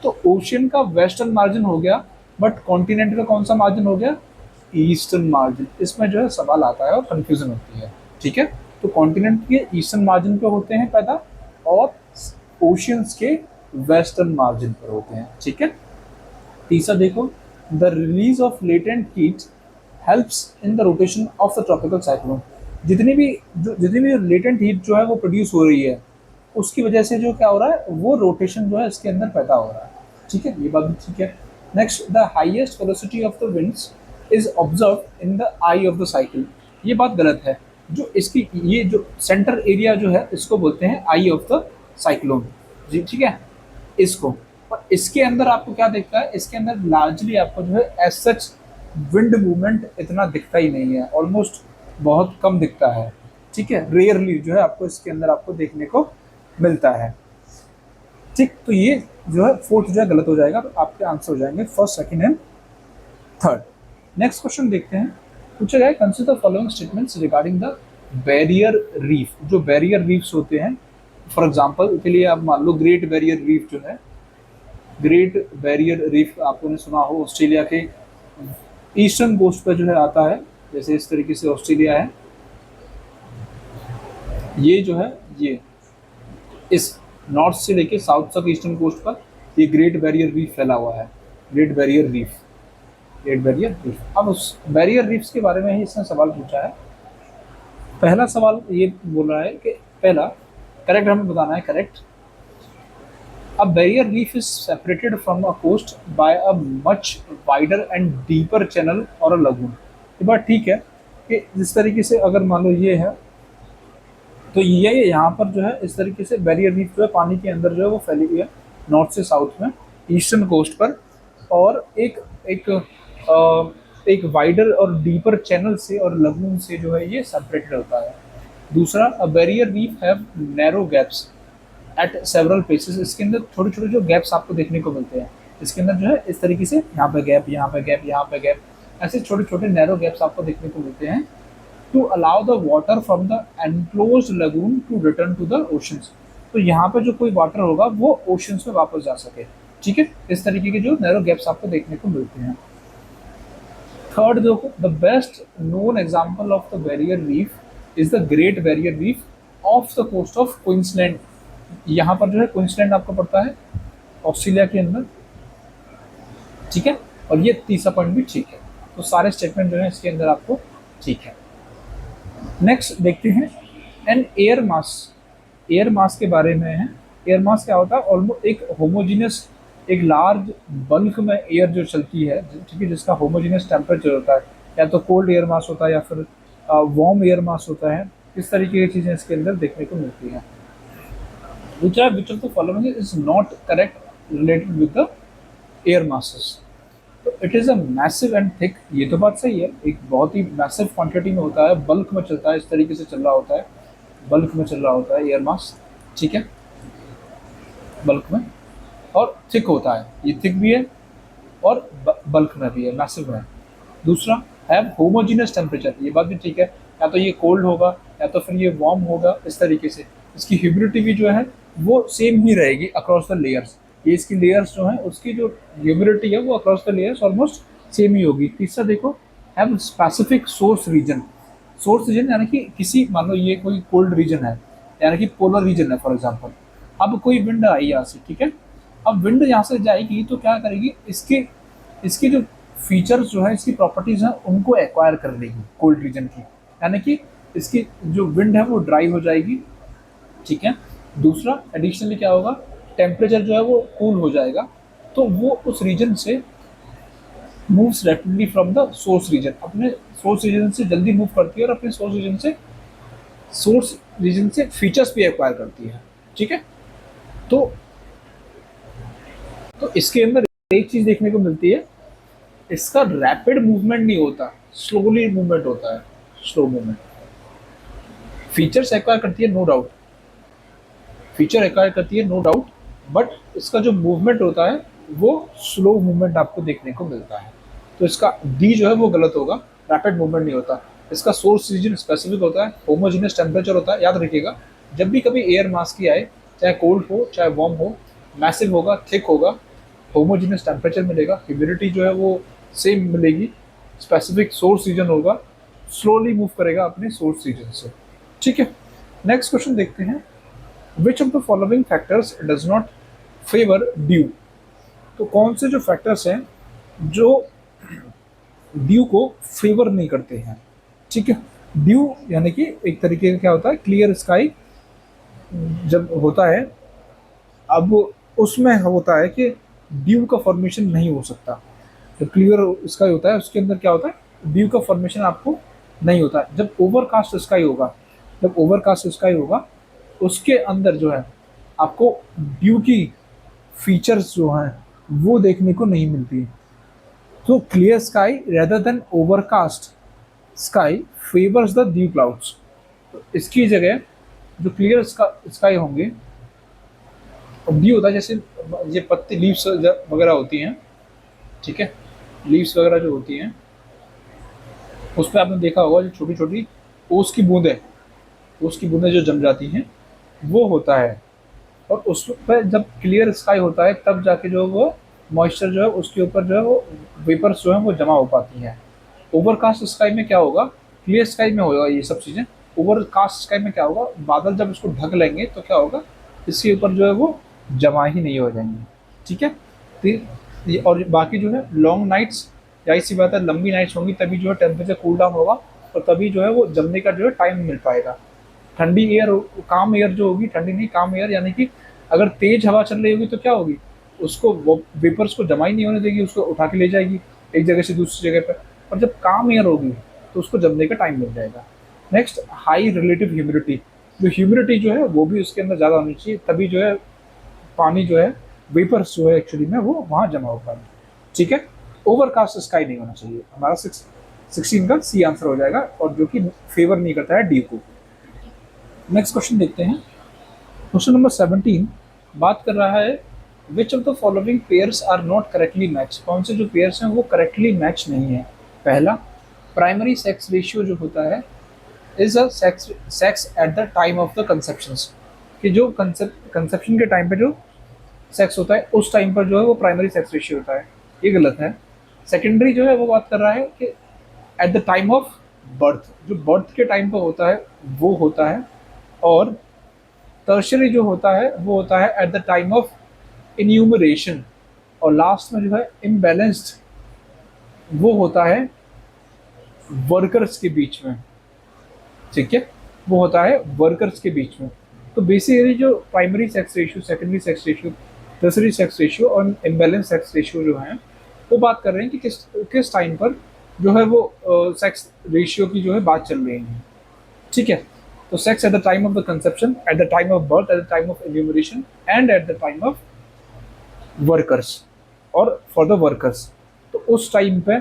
तो ओशियन का वेस्टर्न मार्जिन हो गया, बट कॉन्टिनेंट का कौन सा मार्जिन हो गया, ईस्टर्न मार्जिन। इसमें जो है सवाल आता है और कंफ्यूजन होती है, ठीक है। तो कॉन्टिनेंट के ईस्टर्न मार्जिन पे होते हैं पैदा, और ओशियंस के वेस्टर्न मार्जिन पर होते हैं, ठीक है। तीसरा देखो, the release of latent heat helps in the rotation of the tropical cyclone. जितनी भी लेटेंट हीट जो है वो प्रोड्यूस हो रही है, उसकी वजह से जो क्या हो रहा है, वो रोटेशन जो है इसके अंदर पैदा हो रहा है, ठीक है, ये बात भी ठीक है। Next, the highest velocity of the winds is observe in the I of the cycle. ये बात गलत है। जो इसकी ये जो सेंटर एरिया जो है इसको बोलते हैं आई ऑफ द साइक्लोन, जी ठीक है, इसको। और इसके अंदर आपको क्या दिखता है, इसके अंदर लार्जली आपको जो है एज सच विंड मूवमेंट इतना दिखता ही नहीं है, ऑलमोस्ट बहुत कम दिखता है, ठीक है, रेयरली जो है आपको इसके अंदर आपको देखने को मिलता है, ठीक। तो ये जो है फोर्थ जो है गलत हो जाएगा, तो आपके आंसर हो जाएंगे first, second and third. Next question देखते हैं, पूछा गया consider the following statements regarding the barrier reef. जो बैरियर रीफ्स होते हैं, फॉर एग्जांपल के लिए आप मान लो ग्रेट बैरियर रीफ जो है, ग्रेट बैरियर रीफ आपने सुना हो, ऑस्ट्रेलिया के ईस्टर्न कोस्ट पर जो है आता है, जैसे इस तरीके से ऑस्ट्रेलिया है, ये जो है ये इस नॉर्थ से लेके साउथ तक ईस्टर्न कोस्ट पर ये ग्रेट बैरियर रीफ फैला हुआ है, great Barrier reef, great Barrier reef. अब उस बैरियर रीफ्स के बारे में ही इसने सवाल पूछा है। पहला सवाल ये बोल रहा है कि पहला करेक्ट हमें बताना है, correct. A barrier reef is separated from a coast by a much wider and deeper channel और अ लगून। ये बात ठीक है कि जिस तरीके से अगर मान लो ये है, तो ये यहाँ पर जो है इस तरीके से बैरियर रीफ जो है पानी के अंदर जो है वो फैली हुई है नॉर्थ से साउथ में ईस्टर्न कोस्ट पर, और एक एक एक वाइडर और डीपर चैनल से और लगून से जो है ये सेपरेटेड होता है। दूसरा, अ barrier reef have narrow gaps eight several places. इसके अंदर छोटे छोटे जो गैप्स आपको देखने को मिलते हैं, इसके अंदर जो है इस तरीके से यहाँ पे गैप, यहाँ पे गैप, यहाँ पे गैप, ऐसे छोटे छोटे नैरो गैप्स आपको देखने को मिलते हैं, to allow the water from the enclosed lagoon to return to the oceans. तो यहाँ पे जो कोई वाटर होगा वो ओशंस में वापस जा सके, ठीक है। इस तरीके के जो नैरो गैप्स आपको देखने को मिलते हैं। थर्ड देखो, the best known example of the barrier reef is the Great Barrier Reef off the coast of Queensland. यहाँ पर जो है क्वींसलैंड आपको पड़ता है ऑस्ट्रेलिया के अंदर, ठीक है, और ये तीसरा पॉइंट भी ठीक है। तो सारे स्टेटमेंट जो है इसके अंदर आपको ठीक है। नेक्स्ट देखते हैं an air mass. Air mass के बारे में है। एयर मास क्या होता है, ऑलमोस्ट एक होमोजीनियस, एक लार्ज बल्क में एयर जो चलती है, ठीक है, जिसका होमोजीनियस टेम्परेचर होता है, या तो कोल्ड एयर मास होता है या फिर वार्म एयर मास होता है। इस तरीके की चीज़ें इसके अंदर देखने को मिलती हैं। दूसरा, which of the following is not correct related with the air masses. तो it is a massive and thick, ये तो बात सही है, एक बहुत ही मैसिव क्वांटिटी में होता है, बल्क में चलता है, इस तरीके से चल रहा होता है, बल्क में चल रहा होता है एयर मास, ठीक है, बल्क में, और थिक होता है, ये थिक भी है और बल्क में भी है, मैसिव है। दूसरा, हैव होमोजीनियस टेम्परेचर, ये बात भी ठीक है, या तो ये कोल्ड होगा या तो फिर ये वार्म होगा, इस तरीके से इसकी ह्यूमिडिटी भी जो है वो सेम ही रहेगी अक्रॉस द लेयर्स। ये इसकी लेयर्स जो है उसकी जो ह्यूमिडिटी है वो across the layers almost same ही होगी। तीसरा देखो, have specific source region. Source region यानी कि किसी, मान लो ये कोई कोल्ड रीजन है, यानी कि पोलर रीजन है फॉर एग्जांपल। अब कोई विंड आई यहाँ से, ठीक है, अब विंड यहाँ से जाएगी तो क्या करेगी, इसके इसके जो फीचर्स जो है, इसकी प्रॉपर्टीज हैं, उनको एक्वायर कर लेगी कोल्ड रीजन की, यानी कि इसकी जो विंड है वो ड्राई हो जाएगी, ठीक है। दूसरा, एडिशनली क्या होगा, टेम्परेचर जो है वो कूल हो जाएगा, तो वो उस रीजन से moves rapidly from the source region, अपने सोर्स रीजन से जल्दी मूव करती है और अपने सोर्स रीजन से फीचर्स भी एक्वायर करती है, ठीक है। तो इसके अंदर एक चीज देखने को मिलती है, इसका रैपिड मूवमेंट नहीं होता, स्लोली मूवमेंट होता है, स्लो मूवमेंट। फीचर्स एक्वायर करती है नो डाउट, फीचर एक्वायर करती है नो डाउट, बट इसका जो मूवमेंट होता है वो स्लो मूवमेंट आपको देखने को मिलता है। तो इसका डी जो है वो गलत होगा, रैपिड मूवमेंट नहीं होता। इसका सोर्स रीजन स्पेसिफिक होता है, होमोजीनियस टेम्परेचर होता है। याद रखिएगा, जब भी कभी एयर मास की आए, चाहे कोल्ड हो चाहे वार्म हो, मैसिव होगा, थिक होगा, होमोजीनियस टेम्परेचर मिलेगा, ह्यूमिडिटी जो है वो सेम मिलेगी, स्पेसिफिक सोर्स रीजन होगा, स्लोली मूव करेगा अपने सोर्स रीजन से। ठीक है, नेक्स्ट क्वेश्चन देखते हैं। Which of the following factors does not favour due? तो कौन से जो फैक्टर्स हैं जो ड्यू को फेवर नहीं करते हैं? ठीक है, ड्यू यानी कि एक तरीके का क्या होता है, क्लियर स्काई जब होता है, अब उसमें होता है कि ड्यू का फॉर्मेशन नहीं हो सकता। जब क्लियर स्काई होता है उसके अंदर क्या होता है, ड्यू का फॉर्मेशन आपको नहीं होता। जब ओवरकास्ट स्काई होगा, जब ओवरकास्ट स्काई होगा उसके अंदर जो है आपको ड्यू की फीचर्स जो हैं वो देखने को नहीं मिलती। तो clear sky rather than overcast sky favours the due clouds. तो इसकी जगह जो क्लियर स्काई होंगे, ड्यू होता है जैसे ये पत्ती लीव्स वगैरह होती हैं, ठीक है, लीव्स वगैरह जो होती हैं उस पर आपने देखा होगा जो छोटी छोटी ओस की बूंदें, ओस की बूंदें जो जम जाती हैं वो होता है। और उस पर जब क्लियर स्काई होता है तब जाके जो वो मॉइस्चर जो है उसके ऊपर जो है वो वेपर्स जो है वो जमा हो पाती हैं। ओवरकास्ट स्काई में क्या होगा, क्लियर स्काई में होगा ये सब चीज़ें, ओवरकास्ट स्काई में क्या होगा, बादल जब इसको ढक लेंगे तो क्या होगा, इसके ऊपर जो है वो जमा ही नहीं हो जाएंगे। ठीक है, तो और बाकी जो है लॉन्ग नाइट्स, जाहिर सी बात है लंबी नाइट्स होंगी तभी जो है टेम्परेचर कूल डाउन होगा और तभी जो है वो जमने का जो है टाइम मिल पाएगा। ठंडी एयर, काम एयर जो होगी, ठंडी नहीं काम एयर, यानी कि अगर तेज हवा चल रही होगी तो क्या होगी, उसको वेपर्स को जमा ही नहीं होने देगी, उसको उठा के ले जाएगी एक जगह से दूसरी जगह पर। और जब काम एयर होगी तो उसको जमने का टाइम मिल जाएगा। Next, high relative humidity. जो ह्यूमिडिटी जो है वो भी उसके अंदर ज़्यादा होनी चाहिए तभी जो है पानी जो है, वेपर्स जो है एक्चुअली में वो वहाँ जमा हो पाए। ठीक है, ओवरकास्ट स्काई नहीं होना चाहिए। हमारा 16 का सी आंसर हो जाएगा, और जो कि फेवर नहीं करता है डी को। नेक्स्ट क्वेश्चन देखते हैं। क्वेश्चन नंबर 17 बात कर रहा है which of the following pairs are not correctly match. कौन से जो पेयर्स हैं वो करेक्टली मैच नहीं है? पहला, प्राइमरी सेक्स रेशियो जो होता है is a sex eight the time of the conceptions, कि जो कंसेप्शन के टाइम पे जो सेक्स होता है उस टाइम पर जो है वो प्राइमरी सेक्स रेशियो होता है, ये गलत है। सेकेंडरी जो है वो बात कर रहा है कि eight the time of birth, जो बर्थ के टाइम पर होता है वो होता है। और टर्शरी जो होता है वो होता है at the time of enumeration. और लास्ट में जो है इम्बैलेंस्ड, वो होता है वर्कर्स के बीच में। ठीक है, वो होता है वर्कर्स के बीच में। तो बेसिकली जो primary sex ratio, secondary sex ratio, tertiary sex ratio और इम्बैलेंस सेक्स रेशियो जो है वो बात कर रहे हैं कि किस टाइम पर जो है वो सेक्स रेशियो की जो है बात चल रही है। ठीक है, तो sex eight the time of the conception, eight the time of birth, eight the time of enumeration and eight the time of workers और फॉर द वर्कर्स। तो उस टाइम पे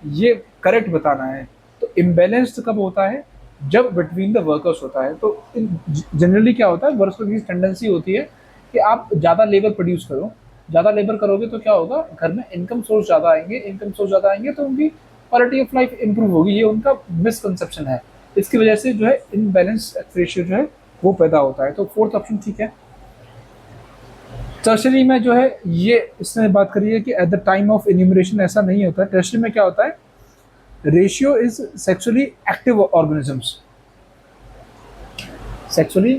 ये करेक्ट बताना है। तो इम्बैलेंस्ड कब होता है? जब बिटवीन द वर्कर्स होता है। तो जनरली क्या होता है, वर्कर्स की टेंडेंसी होती है कि आप ज़्यादा लेबर प्रोड्यूस करो, ज़्यादा लेबर करोगे तो क्या होगा, घर में इनकम सोर्स ज़्यादा आएंगे, इनकम सोर्स ज़्यादा आएंगे तो उनकी क्वालिटी ऑफ लाइफ इंप्रूव होगी। ये उनका मिसकंसेप्शन है, इसकी वजह से जो है इनबैलेंस रेशियो जो है वो पैदा होता है। तो फोर्थ ऑप्शन ठीक है। टर्शरी में जो है ये इसने बात करी है कि eight the time of enumeration ऐसा नहीं होता है। टर्शरी में क्या होता है, ratio is sexually active organisms, sexually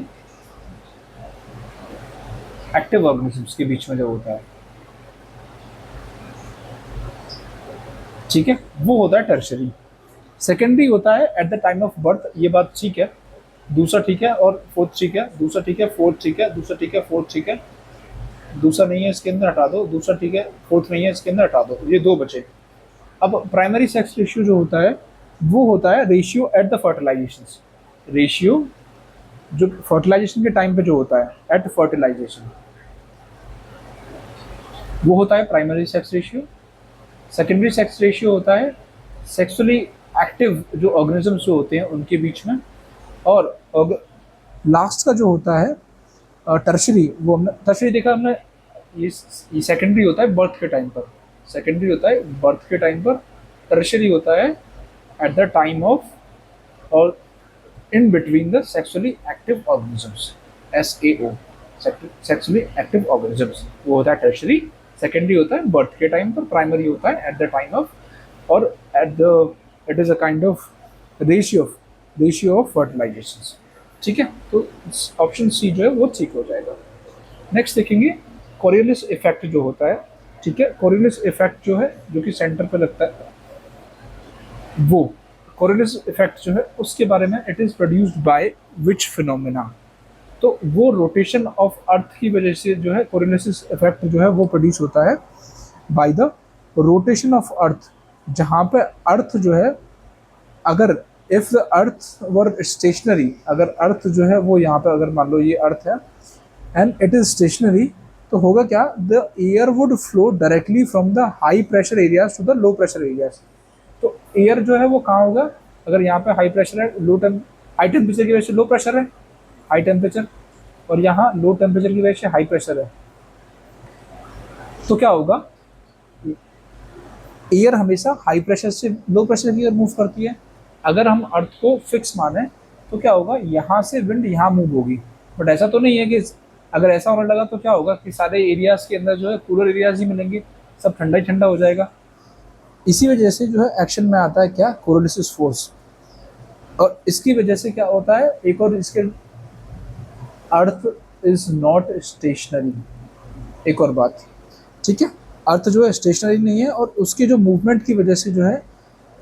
active organisms के बीच में जो होता है, ठीक है, वो होता है टर्शरी। सेकेंडरी होता है at the time of birth, ये बात ठीक है, दूसरा ठीक है और फोर्थ ठीक है, दूसरा ठीक है, फोर्थ ठीक है, दूसरा ठीक है, फोर्थ ठीक है, दूसरा नहीं है इसके अंदर हटा दो, दूसरा ठीक है, फोर्थ नहीं है इसके अंदर हटा दो, ये दो बचे। अब प्राइमरी सेक्स रेशियो जो होता है वो होता है ratio at the fertilisation, ratio जो फर्टिलाइजेशन के टाइम पे जो होता है एट फर्टिलाइजेशन, वो होता है primary sex ratio. Secondary sex ratio होता है सेक्सुअली एक्टिव जो ऑर्गेनिजम्स जो होते हैं उनके बीच में। और लास्ट का जो होता है टर्शरी, वो हमने टर्शरी देखा हमने, ये सेकेंडरी होता है बर्थ के टाइम पर, सेकेंडरी होता है बर्थ के टाइम पर, टर्शरी होता है एट द टाइम ऑफ और in between the sexually active organisms, SAO, sexually active organisms, वो होता है टर्शरी। सेकेंडरी होता है बर्थ के टाइम पर, प्राइमरी होता है एट द टाइम ऑफ और at the, it is a kind of ratio of fertilisation. ठीक है, तो ऑप्शन सी जो है वो ठीक हो जाएगा। नेक्स्ट देखेंगे कोरियोलिस इफेक्ट जो होता है। ठीक है, कोरियोलिस इफेक्ट जो है जो कि सेंटर पे लगता है, वो कोरियोलिस इफेक्ट जो है उसके बारे में, it is produced by which phenomena. तो वो रोटेशन ऑफ अर्थ की वजह से जो है कोरियोलिस इफेक्ट जो है वो प्रोड्यूस होता है by the rotation of earth, जहाँ पे अर्थ जो है, अगर if the earth were stationary, अगर अर्थ जो है वो यहाँ पे अगर मान लो ये अर्थ है एंड इट इज स्टेशनरी, तो होगा क्या, the air would flow directly from the high pressure areas to the low pressure areas. तो एयर जो है वो कहाँ होगा, अगर यहाँ पे हाई प्रेशर है, हाई टेम्परेचर की वजह से लो प्रेशर है, हाई टेम्परेचर, और यहाँ लो टेम्परेचर की वजह से हाई प्रेशर है, तो क्या होगा, एयर हमेशा हाई प्रेशर से लो प्रेशर की ओर मूव करती है। अगर हम अर्थ को फिक्स माने तो क्या होगा, यहाँ से विंड यहाँ मूव होगी, बट ऐसा तो नहीं है कि अगर ऐसा होने लगा तो क्या होगा कि सारे एरियाज के अंदर जो है कूलर एरियाज ही मिलेंगे, सब ठंडा ही ठंडा हो जाएगा। इसी वजह से जो है एक्शन में आता है क्या, कोरियोलिस फोर्स। और इसकी वजह से क्या होता है, एक और इसके, अर्थ इज नॉट स्टेशनरी, एक और बात, ठीक है, अर्थ जो है स्टेशनरी नहीं है, और उसके जो मूवमेंट की वजह से जो है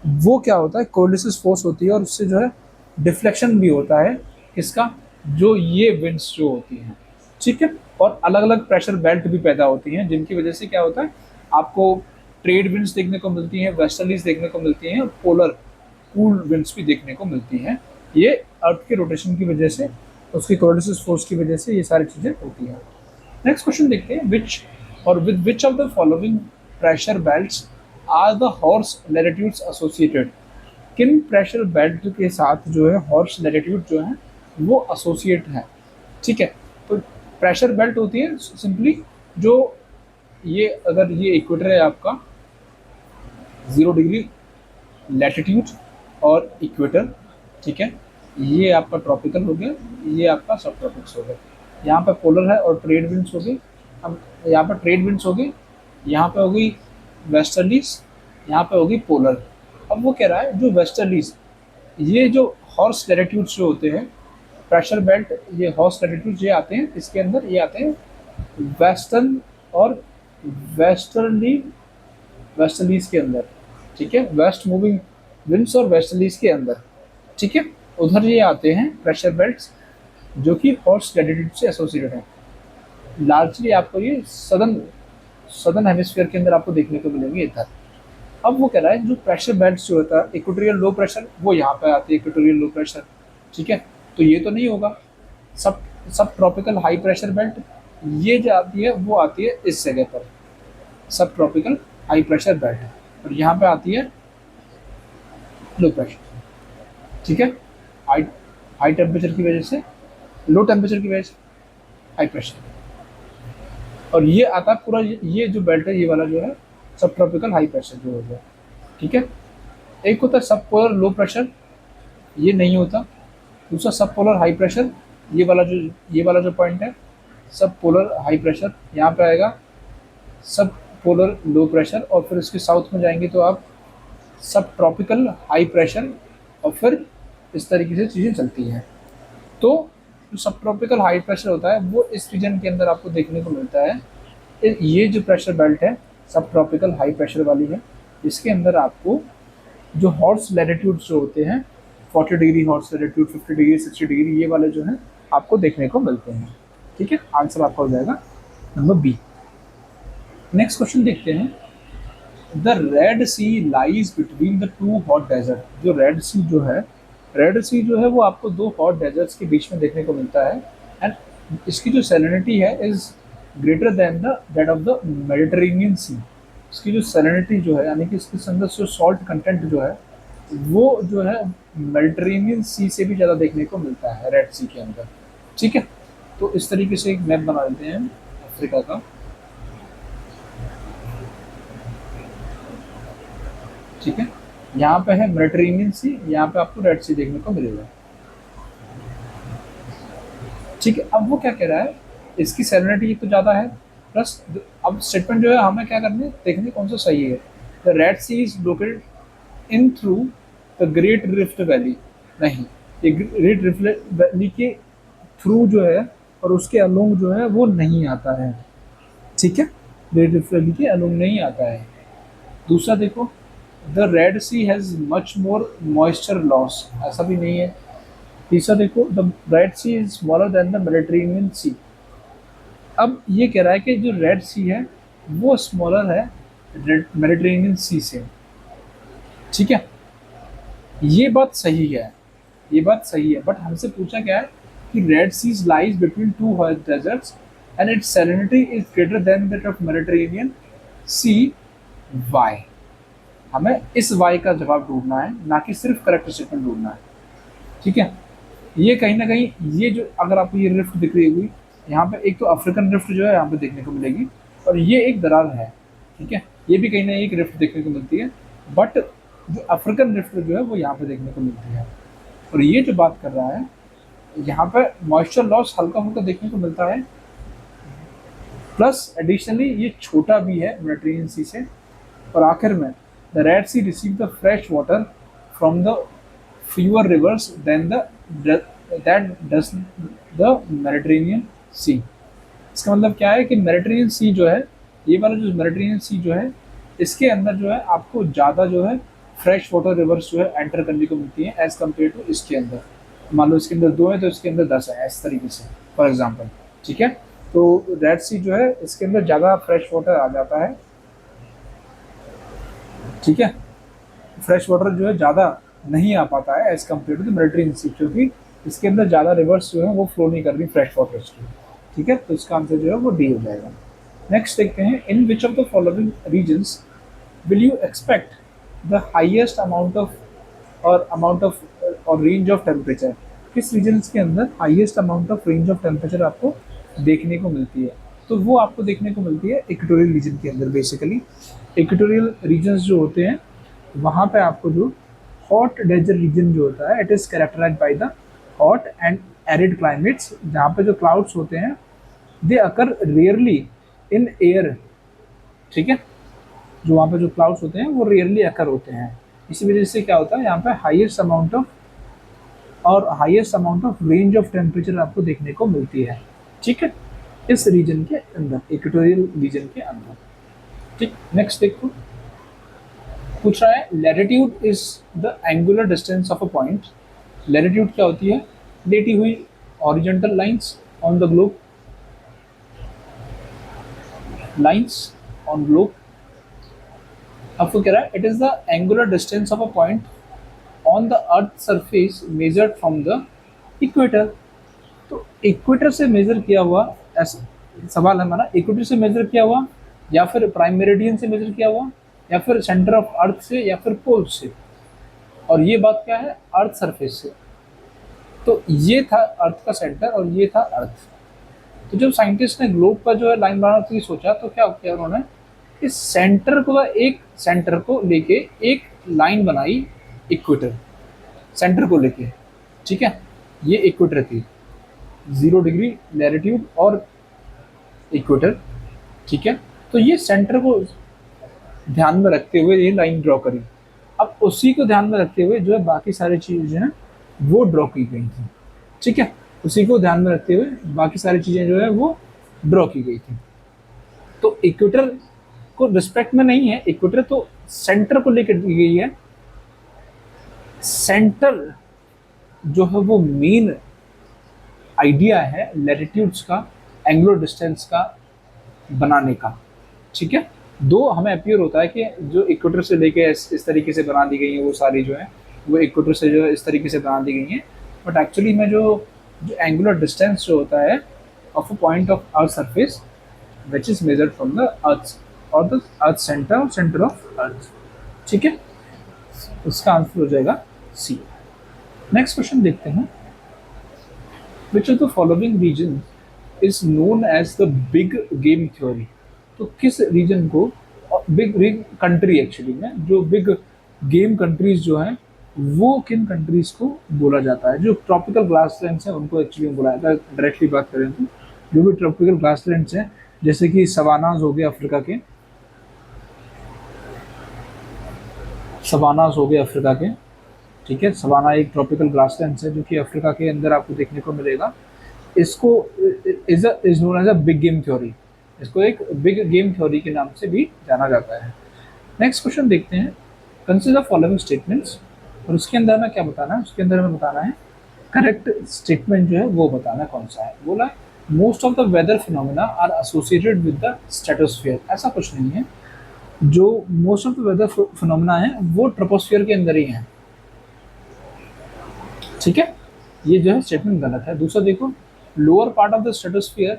वो क्या होता है, कोरियोलिस फोर्स होती है, और उससे जो है डिफ्लेक्शन भी होता है, किसका, जो ये विंड्स जो होती हैं। ठीक है, और अलग अलग प्रेशर बेल्ट भी पैदा होती हैं, जिनकी वजह से क्या होता है, आपको ट्रेड विंड्स देखने को मिलती हैं, वेस्टर्लीज देखने को मिलती हैं, पोलर कूल विंड्स भी देखने को मिलती हैं। ये अर्थ के रोटेशन की वजह से, उसकी कोरियोलिस फोर्स की वजह से ये सारी चीज़ें होती हैं। नेक्स्ट क्वेश्चन देखते हैं, विच और with which of the following pressure belts are the horse latitudes associated. किन प्रेशर बेल्ट के साथ जो है हॉर्स लैटिट्यूड जो है वो एसोसिएट है। ठीक है, तो प्रेशर बेल्ट होती है सिंपली जो, ये अगर ये इक्वेटर है आपका 0 डिग्री लैटिट्यूड और इक्वेटर, ठीक है, ये आपका ट्रॉपिकल हो गया, ये आपका सब ट्रॉपिक्स हो गया, यहाँ पे पोलर है और ट्रेड विंड्स हो गई, अब यहाँ पर ट्रेड विंड्स हो गई, यहाँ पे हो गई वेस्टर्लीज, यहाँ पे होगी पोलर। अब वो कह रहा है जो वेस्टर्लीज, ये जो हॉर्स लैटिट्यूड्स जो होते हैं, प्रेशर बेल्ट, ये हॉर्स लैटिट्यूड्स ये आते हैं, इसके अंदर ये आते हैं वेस्टर्न और वेस्टर्लीज के अंदर। ठीक है, वेस्ट मूविंग विंड्स और वेस्टर्लीज के अंदर। ठीक है, उधर ये आते हैं प्रेशर बेल्ट्स जो कि हॉर्स लैटिट्यूड से एसोसिएटेड हैं। लार्जली आपको ये सदर्न हेमिस्फीयर के अंदर आपको देखने को मिलेंगे इधर। अब वो कह रहा है जो प्रेशर बेल्ट्स जो होता है, इक्वेटोरियल लो प्रेशर, वो यहाँ पे आती है, इक्वेटोरियल लो प्रेशर। ठीक है, तो ये तो नहीं होगा। सब ट्रॉपिकल हाई प्रेशर बेल्ट, ये जो आती है वो आती है इस जगह पर, सब ट्रॉपिकल हाई प्रेशर बेल्ट, और यहाँ पे आती है लो प्रेशर। ठीक है, हाई टेम्परेचर की वजह से, लो टेम्परेचर की वजह से हाई प्रेशर, और ये आता है पूरा, ये जो बेल्ट है ये वाला जो है सब ट्रॉपिकल हाई प्रेशर जो हो गया। ठीक है, एक होता है सब पोलर लो प्रेशर, ये नहीं होता। दूसरा सब पोलर हाई प्रेशर, ये वाला जो पॉइंट है सब पोलर हाई प्रेशर, यहाँ पे आएगा सब पोलर लो प्रेशर, और फिर इसके साउथ में जाएंगे तो आप सब ट्रॉपिकल हाई प्रेशर, और फिर इस तरीके से चीज़ें चलती हैं। तो जो सब ट्रॉपिकल हाई प्रेशर होता है वो इस रीजन के अंदर आपको देखने को मिलता है। ये जो प्रेशर बेल्ट है सब ट्रॉपिकल हाई प्रेशर वाली है, इसके अंदर आपको जो हॉर्स लैटिट्यूड्स जो होते हैं 40 degree horse latitude, 50 degree, 60 degree, ये वाले जो हैं आपको देखने को मिलते हैं। ठीक है, आंसर आपका हो जाएगा नंबर बी। नेक्स्ट क्वेश्चन देखते हैं, the red C lies between the two hot desert. जो रेड सी जो है वो आपको दो हॉट डेजर्ट्स के बीच में देखने को मिलता है, एंड इसकी जो सैलिनिटी है is greater than that of the Mediterranean sea. इसकी जो सैलिनिटी जो है, यानी कि इसके अंदर जो सॉल्ट कंटेंट जो है वो जो है मेडिटेरेनियन सी से भी ज़्यादा देखने को मिलता है रेड सी के अंदर। ठीक है, तो इस तरीके से एक मैप बना देते हैं अफ्रीका का। ठीक है, यहाँ पे है मेडिटेरेनियन सी, यहाँ पे आपको रेड सी देखने को मिलेगा। ठीक है, अब वो क्या कह रहा है, इसकी सैलिनिटी तो ज़्यादा है, प्लस अब स्टेटमेंट जो है हमें क्या करने देखने कौन सा सही है। The red C is located in through the Great rift Valley. नहीं, ये ग्रेट रिफ्ट वैली के थ्रू जो है और उसके अलोंग जो है वो नहीं आता है। ठीक है, ग्रेट रिफ्ट वैली के अलोंग नहीं आता है। दूसरा देखो, the red sea has much more moisture loss, ऐसा भी नहीं है। तीसरा देखो, the red C is smaller than the Mediterranean sea. अब ये कह रहा है कि जो रेड सी है वो स्मॉलर है मेडिटेरेनियन सी से। ठीक है, ये बात सही है, ये बात सही है, बट हमसे पूछा क्या है कि red C lies between two hot deserts and its salinity is greater than that of Mediterranean sea. Why, हमें इस वाई का जवाब ढूंढना है, ना कि सिर्फ करेक्ट स्टेटमेंट ढूंढना है। ठीक है, ये कहीं ना कहीं ये जो अगर आपको ये रिफ्ट दिख रही होगी, यहाँ पे एक तो अफ्रीकन रिफ्ट जो है यहाँ पे देखने को मिलेगी, और ये एक दरार है। ठीक है, ये भी कहीं ना एक रिफ्ट देखने को मिलती है, बट जो अफ्रीकन रिफ्ट जो है वो यहाँ पे देखने को मिलती है। और ये जो बात कर रहा है, यहाँ पे मॉइस्चर लॉस हल्का फुल्का देखने को मिलता है, प्लस एडिशनली ये छोटा भी है मेडिटेरेनियन सी से। और आखिर में the red sea receive the fresh water from the fewer rivers than that does the Mediterranean Sea। इसका मतलब क्या है कि मेडिटेरेनियन सी जो है, ये वाला जो मेडिटेरेनियन सी जो है, इसके अंदर जो है आपको ज़्यादा जो है फ्रेश वाटर रिवर्स जो है एंटर करने को मिलती है एज कम्पेयर टू इसके अंदर। मान लो इसके अंदर 2 है तो इसके अंदर 10 है, इस तरीके से फॉर एग्जाम्पल। ठीक है, तो रेड सी जो है इसके अंदर ज़्यादा फ्रेश वाटर आ जाता है। ठीक है, फ्रेश वाटर जो है ज़्यादा नहीं आ पाता है as compare to the Mediterranean sea, क्योंकि इसके अंदर ज़्यादा रिवर्स जो है वो फ्लो नहीं कर रही फ्रेश वाटर की। ठीक है, तो इसका आंसर जो है वो डी हो जाएगा। नेक्स्ट देखते हैं, in which of the following regions will you expect the highest amount of और रेंज ऑफ टेम्परेचर। किस रीजन्स के अंदर highest amount of range of temperature आपको देखने को मिलती है? तो वो आपको देखने को मिलती है इक्वेटोरियल रीजन के अंदर। बेसिकली इक्वेटोरियल रीजन्स जो होते हैं वहाँ पे आपको जो हॉट डेजर्ट रीजन जो होता है, it is characterised by the hot and arid climates, जहाँ पे जो क्लाउड्स होते हैं दे अकर रेयरली इन एयर। ठीक है, जो वहाँ पे जो क्लाउड्स होते हैं वो रेयरली अकर होते हैं। इसी वजह से क्या होता है, यहाँ पे highest amount of range of temperature आपको देखने को मिलती है। ठीक है, इस रीजन के अंदर, इक्वेटोरियल रीजन के अंदर। ठीक, नेक्स्ट देखो, पूछ रहा है latitude is the angular distance of a point. Latitude क्या होती है? लेटी हुई horizontal lines on the globe, lines on globe. आपको कह रहा है it is the angular distance of a point on the earth surface measured from the equator. तो इक्वेटर से मेजर किया हुआ, ऐसा सवाल है हमारा, इक्वेटर से मेजर किया हुआ या फिर प्राइम मेरिडियन से मेजर किया हुआ या फिर सेंटर ऑफ अर्थ से या फिर पोल से। और ये बात क्या है, अर्थ सरफेस से। तो ये था अर्थ का सेंटर और ये था अर्थ। तो जब साइंटिस्ट ने ग्लोब का जो है लाइन बनाना तो ये सोचा, तो क्या किया उन्होंने, इस सेंटर को लेके एक लाइन बनाई इक्वेटर, सेंटर को लेके। ठीक है, ये इक्वेटर थी, 0 डिग्री लैटिट्यूड और इक्वेटर। ठीक है, तो ये सेंटर को ध्यान में रखते हुए ये लाइन ड्रॉ करी। अब उसी को ध्यान में रखते हुए जो है बाकी सारी चीज़ें हैं वो ड्रॉ की गई थी। ठीक है, उसी को ध्यान में रखते हुए बाकी सारी चीज़ें जो है वो ड्रॉ की गई थी। तो इक्वेटर को रिस्पेक्ट में नहीं है, इक्वेटर तो सेंटर को लेकर दी गई है। सेंटर जो है वो मेन आइडिया है लैटिट्यूड्स का, एंगुलर डिस्टेंस का बनाने का। ठीक है, दो हमें अपीयर होता है कि जो इक्वेटर से लेके इस तरीके से बना दी गई है वो सारी जो है वो इक्वेटर से जो है इस तरीके से बना दी गई हैं, बट एक्चुअली में जो एंगुलर डिस्टेंस जो होता है of a point of earth surface which is measured from the earth और the earth centre of earth. ठीक है, उसका आंसर हो जाएगा सी। नेक्स्ट क्वेश्चन देखते हैं, which of the following region is known as the big game theory. तो किस रीजन को, बिग कंट्री एक्चुअली में, जो बिग गेम कंट्रीज जो हैं वो किन कंट्रीज को बोला जाता है? जो ट्रॉपिकल ग्रासलैंड्स हैं उनको एक्चुअली बोला जाता है। डायरेक्टली बात करें तो जो भी ट्रॉपिकल ग्रासलैंड्स हैं, जैसे कि सवानाज हो गए अफ्रीका के, सवानाज हो गए अफ्रीका के, ठीक है। सवाना एक ट्रॉपिकल ग्रासलैंड्स है जो कि अफ्रीका के अंदर आपको देखने को मिलेगा। इसको is known as a big game theory, इसको एक बिग गेम थ्योरी के नाम से भी जाना जाता है। नेक्स्ट क्वेश्चन देखते हैं, कंसिडर फॉलोइंग स्टेटमेंट्स, और उसके अंदर में क्या बताना है? उसके अंदर में बताना है करेक्ट स्टेटमेंट जो है वो बताना है कौन सा है। बोला most of the weather phenomena are associated with the stratosphere. ऐसा कुछ नहीं है, जो most of the weather phenomena है वो ट्रोपोस्फियर के अंदर ही है, ठीक है। ये जो है स्टेटमेंट गलत है। दूसरा देखो, lower part of the stratosphere,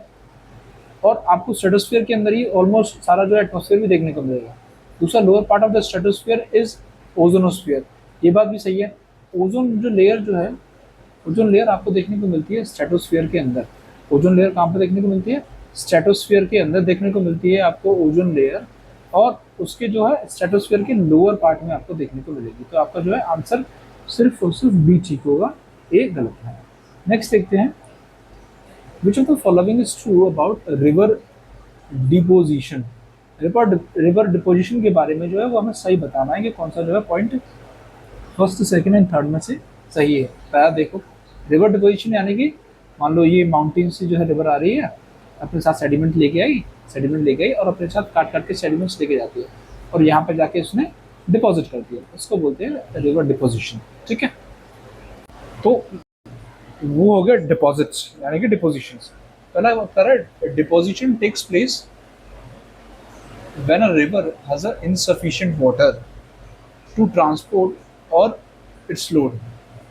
और आपको स्ट्रेटोस्फीयर के अंदर ही ऑलमोस्ट सारा जो एटमॉस्फेयर भी देखने को मिलेगा। दूसरा, lower part of the stratosphere is ozonosphere, ये बात भी सही है। ओजोन जो लेयर जो है, ओजोन लेयर आपको देखने को मिलती है स्ट्रेटोस्फीयर के अंदर। ओजोन लेयर कहाँ पर देखने को मिलती है? स्ट्रेटोस्फीयर के अंदर देखने को मिलती है आपको ओजोन लेयर, और उसके जो है स्ट्रेटोस्फीयर के लोअर पार्ट में आपको देखने को मिलेगी। तो आपका जो है आंसर सिर्फ और सिर्फ बी ठीक होगा, ए गलत है। नेक्स्ट देखते हैं, which of the following is true about river deposition. River deposition के बारे में जो है वो हमें सही बताना है कि कौन सा जो है point first, second and third में से सही है। पहला देखो, रिवर डिपोजिशन यानी कि मान लो ये माउंटेन से जो है रिवर आ रही है, अपने साथ सेडिमेंट लेके आई और अपने साथ काट काट के सेडिमेंट्स लेके जाती है और यहाँ पे जाके उसने डिपॉजिट कर दिया, इसको बोलते हैं रिवर डिपोजिशन, ठीक है। तो वो हो गया डिपॉजिट्स यानी कि डिपोजिशंस। पहला उत्तर है deposition takes place when a river has a insufficient water to transport और इट्स लोड।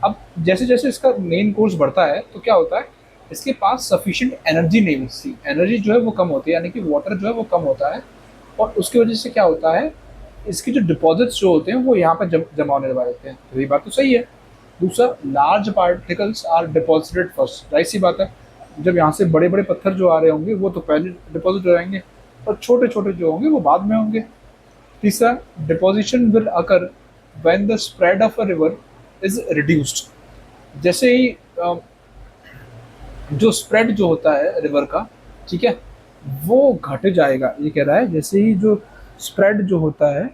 अब जैसे जैसे इसका मेन कोर्स बढ़ता है तो क्या होता है, इसके पास सफिशिएंट एनर्जी नहीं बचती, एनर्जी जो है वो कम होती है, यानी कि वाटर जो है वो कम होता है, और उसकी वजह से क्या होता है, इसके जो डिपॉजिट्स जो होते हैं वो यहाँ पर जमा होने लगा देते हैं। तो ये बात तो सही है। दूसरा, large particles are deposited first, जाहिर सी बात है, जब यहाँ से बड़े बड़े पत्थर जो आ रहे होंगे वो तो पहले डिपॉजिट हो जाएंगे और छोटे छोटे जो होंगे वो बाद में होंगे। तीसरा, deposition will occur when the spread of a river is reduced. जैसे ही जो स्प्रेड जो होता है रिवर का, ठीक है, वो घट जाएगा, ये कह रहा है जैसे ही जो स्प्रेड जो होता है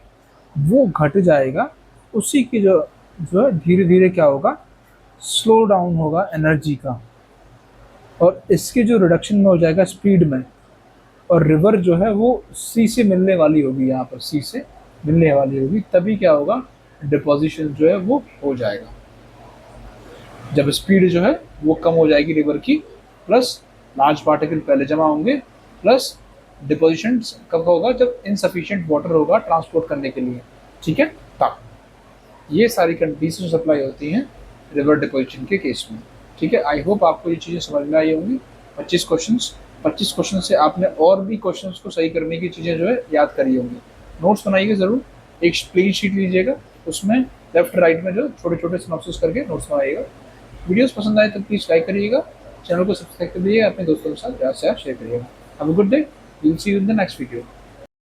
वो घट जाएगा, उसी की जो है धीरे धीरे क्या होगा, स्लो डाउन होगा एनर्जी का, और इसके जो रिडक्शन में हो जाएगा स्पीड में, और रिवर जो है वो सी से मिलने वाली होगी, यहाँ पर सी से मिलने वाली होगी, तभी क्या होगा, डिपोजिशन जो है वो हो जाएगा। जब स्पीड जो है वो कम हो जाएगी रिवर की, प्लस लार्ज पार्टिकल पहले जमा होंगे, प्लस डिपोजिशन कब होगा, जब इनसफिशिएंट वाटर होगा ट्रांसपोर्ट करने के लिए, ठीक है। तब ये सारी कंडीशन अप्लाई होती हैं रिवर डिपोजिशन के केस में, ठीक है। आई होप आपको ये चीज़ें समझ में आई होंगी। 25 क्वेश्चन से आपने और भी क्वेश्चंस को सही करने की चीज़ें जो है याद करी होंगी। नोट्स बनाइएगा ज़रूर, एक प्लेन शीट लीजिएगा, उसमें लेफ्ट राइट में जो छोटे छोटे सिनॉप्सिस करके नोट्स बनाइएगा। वीडियोस पसंद आए तो प्लीज़ लाइक करिएगा, चैनल को सब्सक्राइब कर दीजिएगा, अपने दोस्तों के साथ ज़्यादा से ज़्यादा शेयर करिएगा। Have a good day, we will see you in the next video.